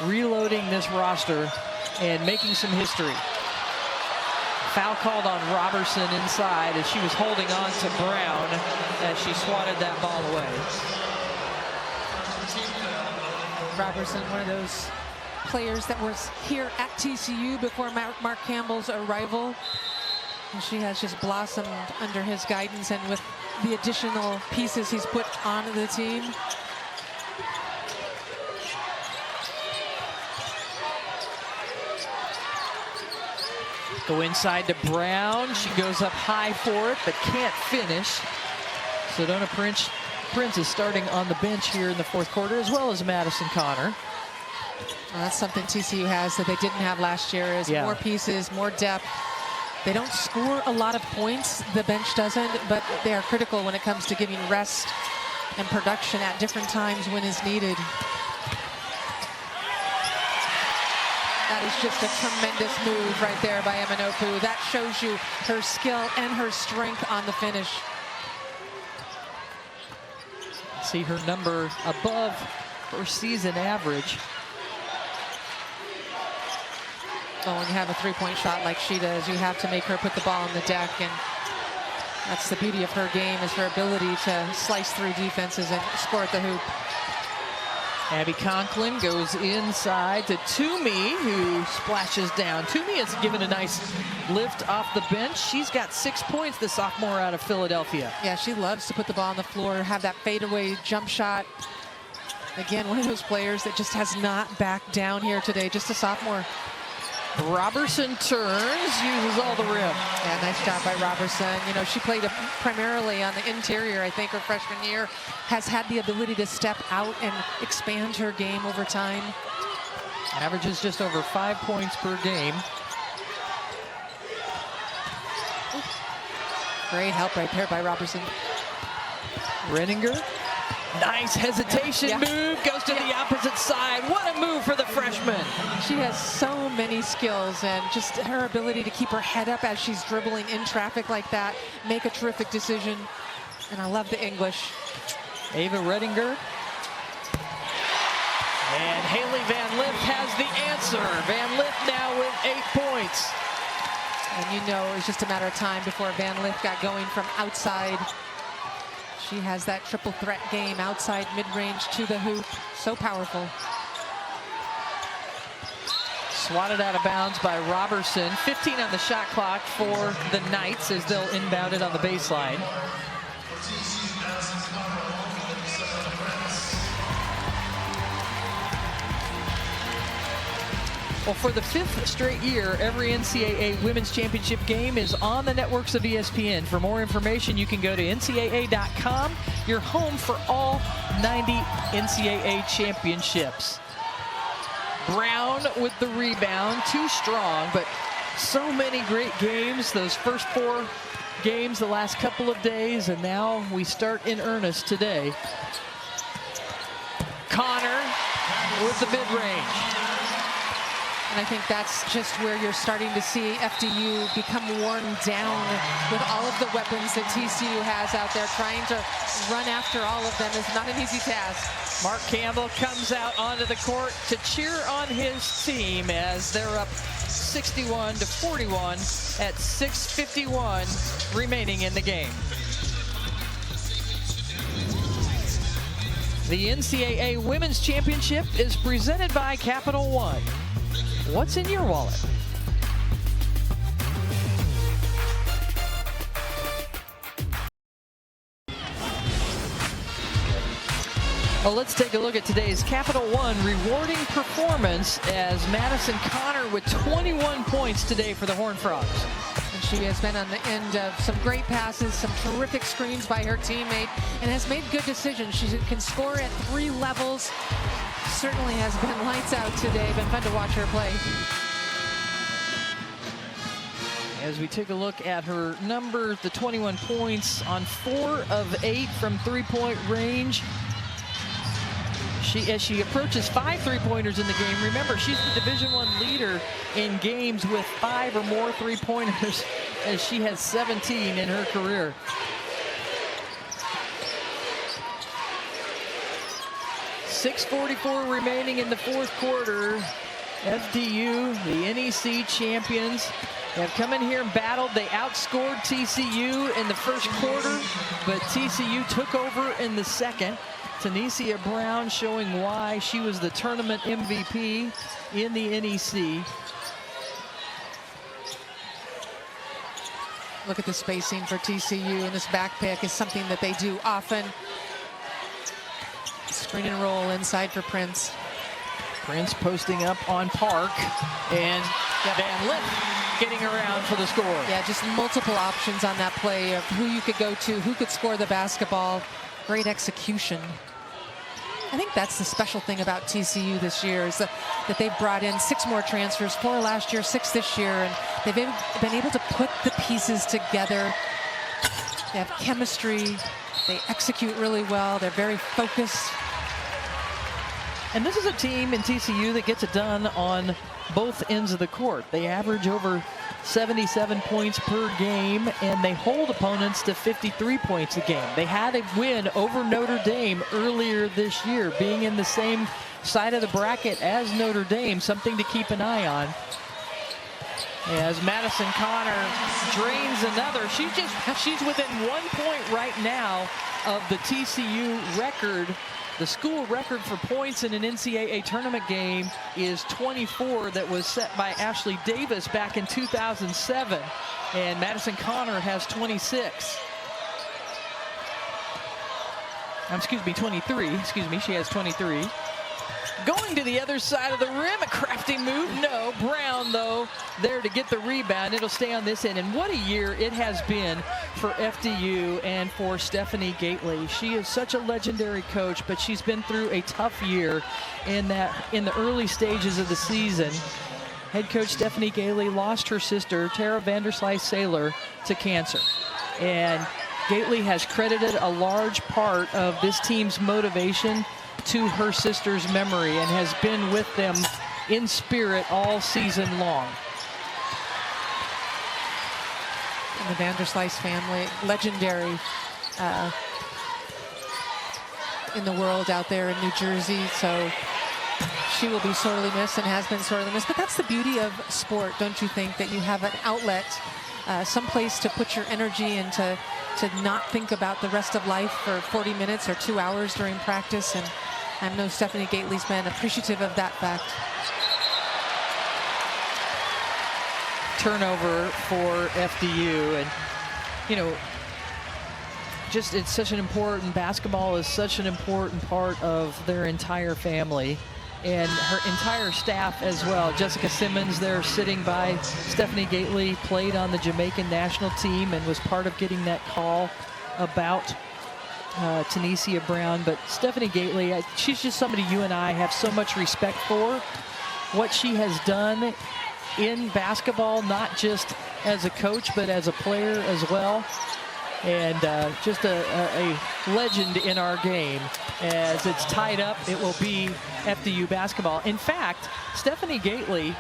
Speaker 2: reloading this roster and making some history. Foul called on Robertson inside as she was holding on to Brown as she swatted that ball away.
Speaker 1: Robertson, one of those players that was here at TCU before Mark Campbell's arrival. And she has just blossomed under his guidance and with the additional pieces he's put onto the team.
Speaker 2: Go inside to Brown. She goes up high for it, but can't finish. Sedona Prince is starting on the bench here in the 4th quarter, as well as Madison Connor.
Speaker 1: Well, that's something TCU has that they didn't have last year, is more pieces, more depth. They don't score a lot of points, the bench doesn't, but they are critical when it comes to giving rest and production at different times when is needed. That is just a tremendous move right there by OkRu. That shows you her skill and her strength on the finish.
Speaker 2: See her number above her season average.
Speaker 1: Oh, when you have a 3-point shot like she does, you have to make her put the ball on the deck, and that's the beauty of her game, is her ability to slice through defenses and score at the hoop.
Speaker 2: Abby Conklin goes inside to Toomey, who splashes down. Toomey has given a nice lift off the bench. She's got 6 points, the sophomore out of Philadelphia.
Speaker 1: Yeah, she loves to put the ball on the floor, have that fadeaway jump shot. Again, one of those players that just has not backed down here today, just a sophomore.
Speaker 2: Robertson turns, uses all the rim.
Speaker 1: Yeah, nice job by Robertson. You know, she played primarily on the interior, I think, her freshman year. Has had the ability to step out and expand her game over time.
Speaker 2: Averages just over 5 points per game.
Speaker 1: Great help right there by Robertson.
Speaker 2: Renninger. Nice hesitation move, goes to the opposite side. What a move for the freshman.
Speaker 1: She has so many skills, and just her ability to keep her head up as she's dribbling in traffic like that, make a terrific decision. And I love the English.
Speaker 2: Ava Renninger. And Haley Van Lith has the answer. Van Lith now with 8 points.
Speaker 1: And you know, it was just a matter of time before Van Lith got going from outside. She has that triple threat game, outside, mid-range, to the hoop. So powerful.
Speaker 2: Swatted out of bounds by Robertson. 15 on the shot clock for the Knights as they'll inbound it on the baseline. Well, for the 5th straight year, every NCAA Women's Championship game is on the networks of ESPN. For more information, you can go to ncaa.com, your home for all 90 NCAA championships. Brown with the rebound, too strong, but so many great games, those first 4 games the last couple of days, and now we start in earnest today. Connor with the mid-range.
Speaker 1: And I think that's just where you're starting to see FDU become worn down with all of the weapons that TCU has out there. Trying to run after all of them is not an easy task.
Speaker 2: Mark Campbell comes out onto the court to cheer on his team as they're up 61-41 at 6:51 remaining in the game. The NCAA Women's Championship is presented by Capital One. What's in your wallet? Well, let's take a look at today's Capital One rewarding performance as Madison Connor with 21 points today for the Horned Frogs.
Speaker 1: And she has been on the end of some great passes, some terrific screens by her teammate, and has made good decisions. She can score at 3 levels. Certainly has been lights out today. Been fun to watch her play.
Speaker 2: As we take a look at her numbers, the 21 points on 4 of 8 from three-point range. As she approaches 5 three-pointers in the game, remember, she's the Division I leader in games with 5 or more three-pointers, as she has 17 in her career. .6:44 remaining in the 4th quarter. FDU, the NEC champions, have come in here and battled. They outscored TCU in the first quarter, but TCU took over in the second. Tanisha Brown showing why she was the tournament MVP in the NEC.
Speaker 1: Look at the spacing for TCU, and this back pick is something that they do often. Screen and roll inside for Prince.
Speaker 2: Prince posting up on Park, and Van Lith getting around for the score.
Speaker 1: Yeah, just multiple options on that play of who you could go to, who could score the basketball. Great execution. I think that's the special thing about TCU this year is that they've brought in 6 more transfers, 4 last year, 6 this year, and they've been able to put the pieces together. They have chemistry. They execute really well. They're very focused.
Speaker 2: And this is a team in TCU that gets it done on both ends of the court. They average over 77 points per game, and they hold opponents to 53 points a game. They had a win over Notre Dame earlier this year, being in the same side of the bracket as Notre Dame, something to keep an eye on. As Madison Connor drains another, she's within 1 point right now of the TCU record. The school record for points in an NCAA tournament game is 24, that was set by Ashley Davis back in 2007. And Madison Connor has 26. Excuse me, 23. Excuse me, she has 23. Going to the other side of the rim, a crafty move. No, Brown, though, there to get the rebound. It'll stay on this end. And what a year it has been for FDU and for Stephanie Gately. She is such a legendary coach, but she's been through a tough year in the early stages of the season. Head coach Stephanie Gately lost her sister, Tara Vanderslice-Saylor, to cancer. And Gately has credited a large part of this team's motivation to her sister's memory and has been with them in spirit all season long.
Speaker 1: And the Vanderslice family, legendary in the world out there in New Jersey, so she will be sorely missed and has been sorely missed. But that's the beauty of sport, don't you think, that you have an outlet some place to put your energy and to not think about the rest of life for 40 minutes or 2 hours during practice. And I know Stephanie Gately's been appreciative of that fact.
Speaker 2: Turnover for FDU, and you know, just it's such an important, basketball is such an important part of their entire family and her entire staff as well. Jessica Simmons there sitting by Stephanie Gately, played on the Jamaican national team and was part of getting that call about Tanisha Brown. But Stephanie Gately, she's just somebody you and I have so much respect for. What she has done in basketball, not just as a coach, but as a player as well. And just a legend in our game. As it's tied up, it will be FDU basketball. In fact, Stephanie Gately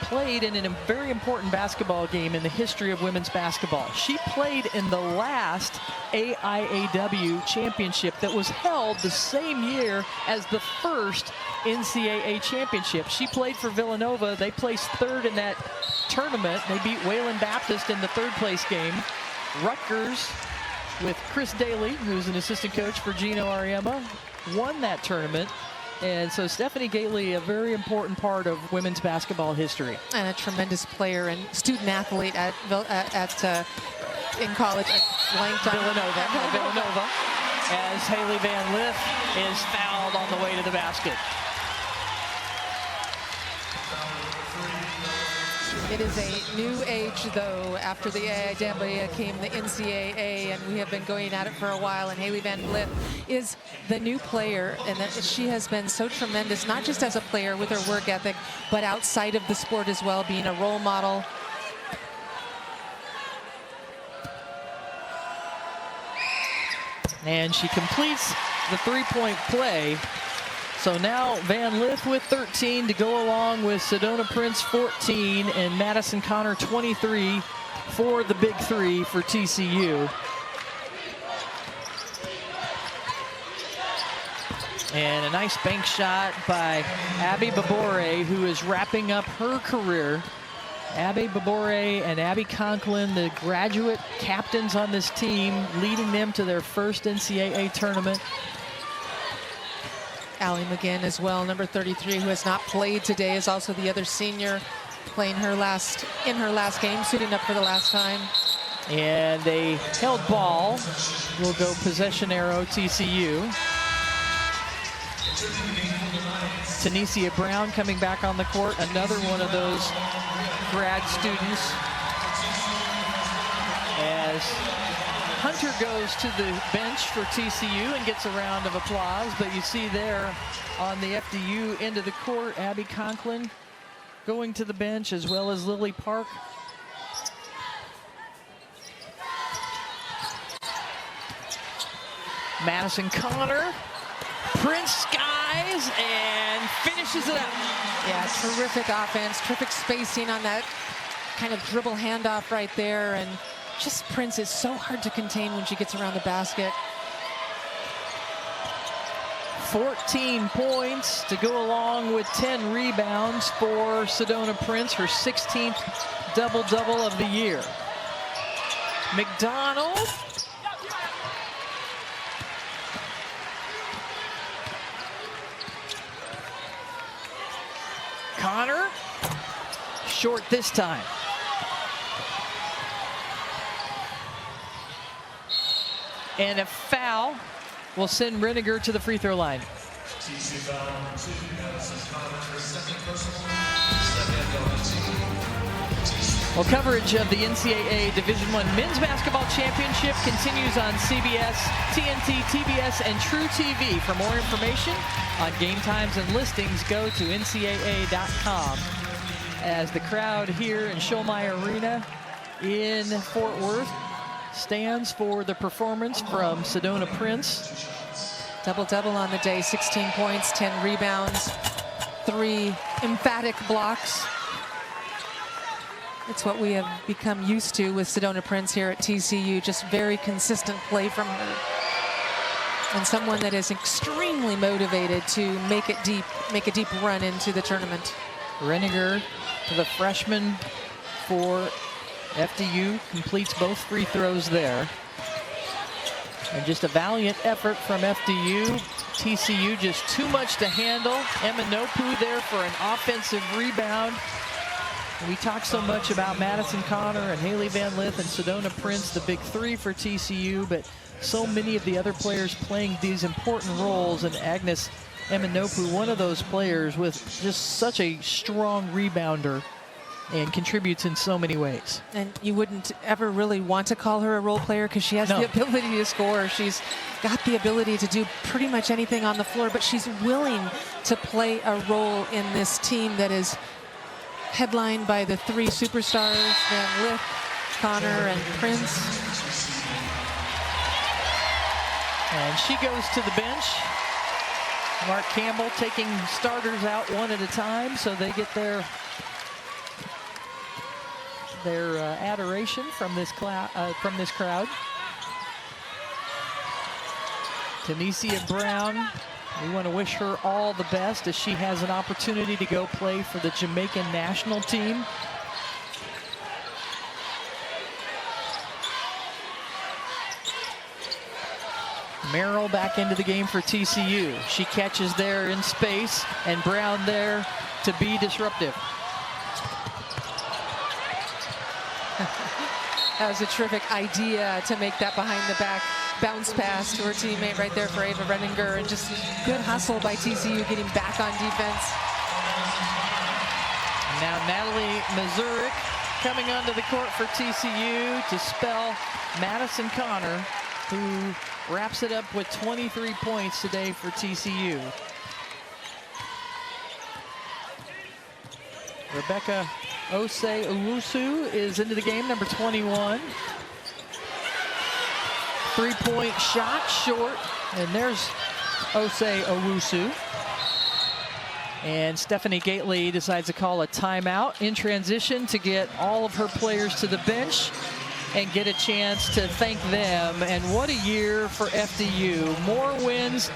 Speaker 2: played in a very important basketball game in the history of women's basketball. She played in the last AIAW championship that was held the same year as the first NCAA championship. She played for Villanova. They placed third in that tournament. They beat Wayland Baptist in the third place game. Rutgers, with Chris Daly, who's an assistant coach for Gino Ariema, won that tournament. And so Stephanie Gately, a very important part of women's basketball history. And
Speaker 1: a tremendous player and student athlete in college at
Speaker 2: Villanova, as Haley Van Lith is fouled on the way to the basket.
Speaker 1: It is a new age, though. After the AIAW came the NCAA, and we have been going at it for a while. And Haley Van Lith is the new player, and that she has been so tremendous, not just as a player with her work ethic, but outside of the sport as well, being a role model.
Speaker 2: And she completes the three-point play. So now Van Lith with 13 to go along with Sedona Prince 14 and Madison Connor 23 for the big three for TCU. And a nice bank shot by Abby Babore, who is wrapping up her career. Abby Babore and Abby Conklin, the graduate captains on this team, leading them to their first NCAA tournament.
Speaker 1: Allie McGinn as well, number 33, who has not played today, is also the other senior, playing in her last game, suiting up for the last time.
Speaker 2: And a held ball will go possession arrow TCU. Tanisha Brown coming back on the court, another one of those grad students. As Hunter goes to the bench for TCU and gets a round of applause, but you see there on the FDU end of the court, Abby Conklin going to the bench, as well as Lily Park. Madison Connor, Prince skies and finishes it up.
Speaker 1: Yeah, terrific offense, terrific spacing on that kind of dribble handoff right there, and just Prince is so hard to contain when she gets around the basket.
Speaker 2: 14 points to go along with 10 rebounds for Sedona Prince, her 16th double-double of the year. McDonald. Connor, short this time. And a foul will send Reniger to the free throw line. Well, coverage of the NCAA Division I Men's Basketball Championship continues on CBS, TNT, TBS, and True TV. For more information on game times and listings, go to ncaa.com. As the crowd here in Schollmeyer Arena in Fort Worth stands for the performance from Sedona Prince.
Speaker 1: Double-double on the day, 16 points, 10 rebounds, 3 emphatic blocks. It's what we have become used to with Sedona Prince here at TCU, just very consistent play from her. And someone that is extremely motivated to make a deep run into the tournament.
Speaker 2: Reniger, the freshman for FDU completes both free throws there. And just a valiant effort from FDU. TCU just too much to handle. Eminopu there for an offensive rebound. We talk so much about Madison Connor and Haley Van Lith and Sedona Prince, the big three for TCU, but so many of the other players playing these important roles. And Agnes Eminopu, one of those players with just such a strong rebounder and contributes in so many ways.
Speaker 1: And you wouldn't ever really want to call her a role player because she has the ability to score. She's got the ability to do pretty much anything on the floor, but she's willing to play a role in this team that is headlined by the three superstars, Van Lith, Connor, and Prince.
Speaker 2: And she goes to the bench. Mark Campbell taking starters out one at a time so they get their adoration from this crowd. Tanisha Brown, we want to wish her all the best as she has an opportunity to go play for the Jamaican national team. Merrill back into the game for TCU. She catches there in space, and Brown there to be disruptive.
Speaker 1: That was a terrific idea to make that behind the back bounce pass to her teammate right there for Ava Renninger, and just good hustle by TCU getting back on defense.
Speaker 2: And now Natalie Mazurik coming onto the court for TCU to spell Madison Connor, who wraps it up with 23 points today for TCU. Rebecca Ose-Owusu is into the game, number 21. Three-point shot short, and there's Ose-Owusu. And Stephanie Gately decides to call a timeout in transition to get all of her players to the bench and get a chance to thank them. And what a year for FDU. More wins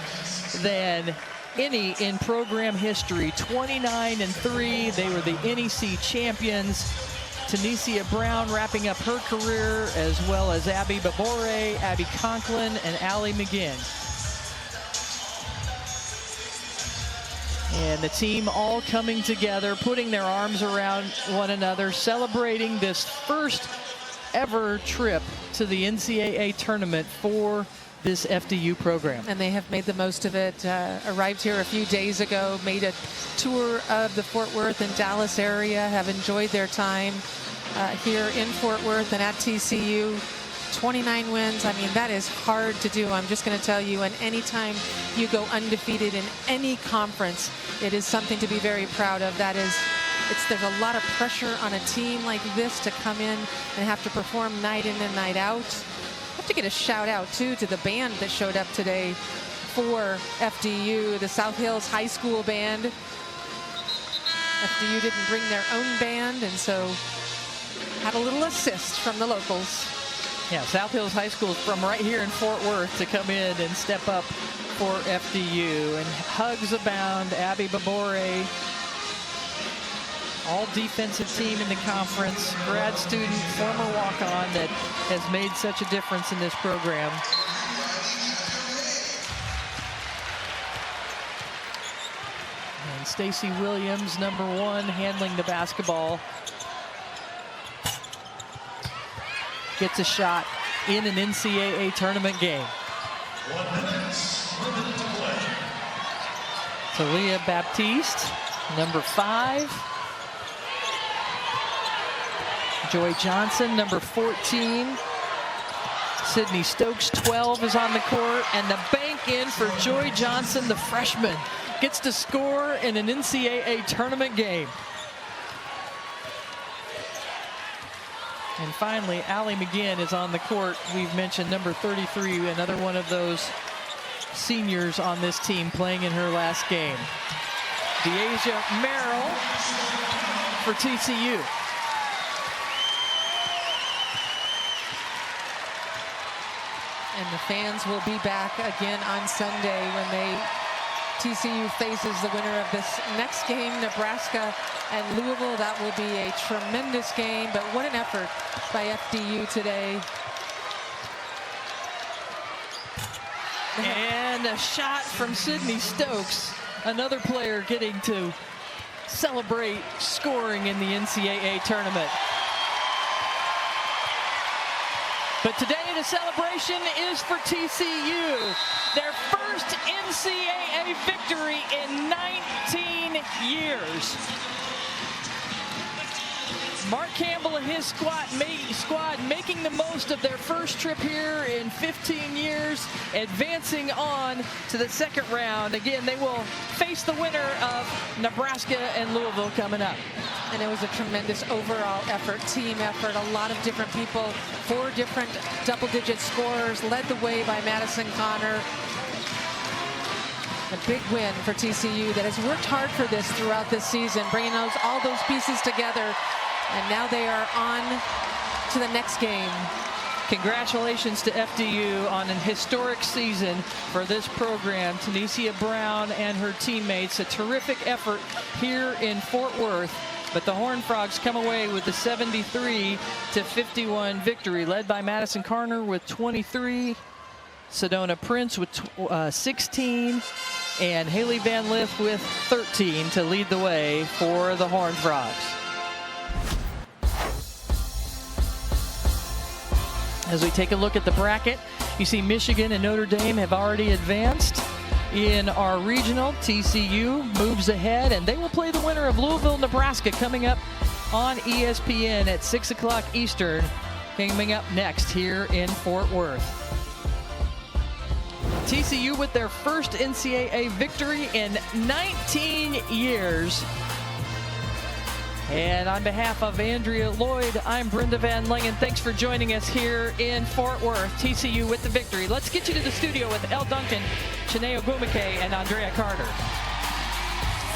Speaker 2: than any in program history. 29-3. They were the NEC champions. Tanisha Brown wrapping up her career, as well as Abby Babore, Abby Conklin, and Allie McGinn. And the team all coming together, putting their arms around one another, celebrating this first ever trip to the NCAA tournament for this FDU program.
Speaker 1: And they have made the most of it. Arrived here a few days ago, made a tour of the Fort Worth and Dallas area, have enjoyed their time here in Fort Worth and at TCU. 29 wins, I mean, that is hard to do. I'm just going to tell you, and anytime you go undefeated in any conference, it is something to be very proud of. There's a lot of pressure on a team like this to come in and have to perform night in and night out. I have to get a shout out too to the band that showed up today for FDU, the South Hills High School band. FDU didn't bring their own band, and so had a little assist from the locals.
Speaker 2: Yeah, South Hills High School from right here in Fort Worth to come in and step up for FDU. And hugs abound. Abby Babore, all defensive team in the conference, grad student, former walk-on that has made such a difference in this program. And Stacy Williams, number 1, handling the basketball. Gets a shot in an NCAA tournament game. Talia Baptiste, number 5. Joy Johnson, number 14. Sydney Stokes, 12, is on the court. And the bank in for Joy Johnson, the freshman. Gets to score in an NCAA tournament game. And finally, Allie McGinn is on the court. We've mentioned number 33, another one of those seniors on this team playing in her last game. Deasia Merrill for TCU.
Speaker 1: And the fans will be back again on Sunday when they TCU faces the winner of this next game, Nebraska and Louisville. That will be a tremendous game, but what an effort by FDU today.
Speaker 2: And a shot from Sydney Stokes, another player getting to celebrate scoring in the NCAA tournament. But today the celebration is for TCU, their first NCAA victory in 19 years. Mark Campbell and his squad making the most of their first trip here in 15 years, advancing on to the second round. Again, they will face the winner of Nebraska and Louisville coming up.
Speaker 1: And it was a tremendous overall effort, team effort, a lot of different people, 4 different double-digit scorers, led the way by Madison Connor. A big win for TCU that has worked hard for this throughout this season, bringing all those pieces together. And now they are on to the next game.
Speaker 2: Congratulations to FDU on an historic season for this program. Tanisha Brown and her teammates, a terrific effort here in Fort Worth. But the Horned Frogs come away with the 73-51 victory, led by Madison Connor with 23, Sedona Prince with 16, and Haley Van Lith with 13 to lead the way for the Horned Frogs. As we take a look at the bracket, you see Michigan and Notre Dame have already advanced. In our regional, TCU moves ahead, and they will play the winner of Louisville, Nebraska, coming up on ESPN at 6 o'clock Eastern, coming up next here in Fort Worth. TCU with their first NCAA victory in 19 years. And on behalf of Andrea Lloyd, I'm Brenda Van Langen. Thanks for joining us here in Fort Worth. TCU with the victory. Let's get you to the studio with Elle Duncan, Chiney Ogwumike, and Andrea Carter.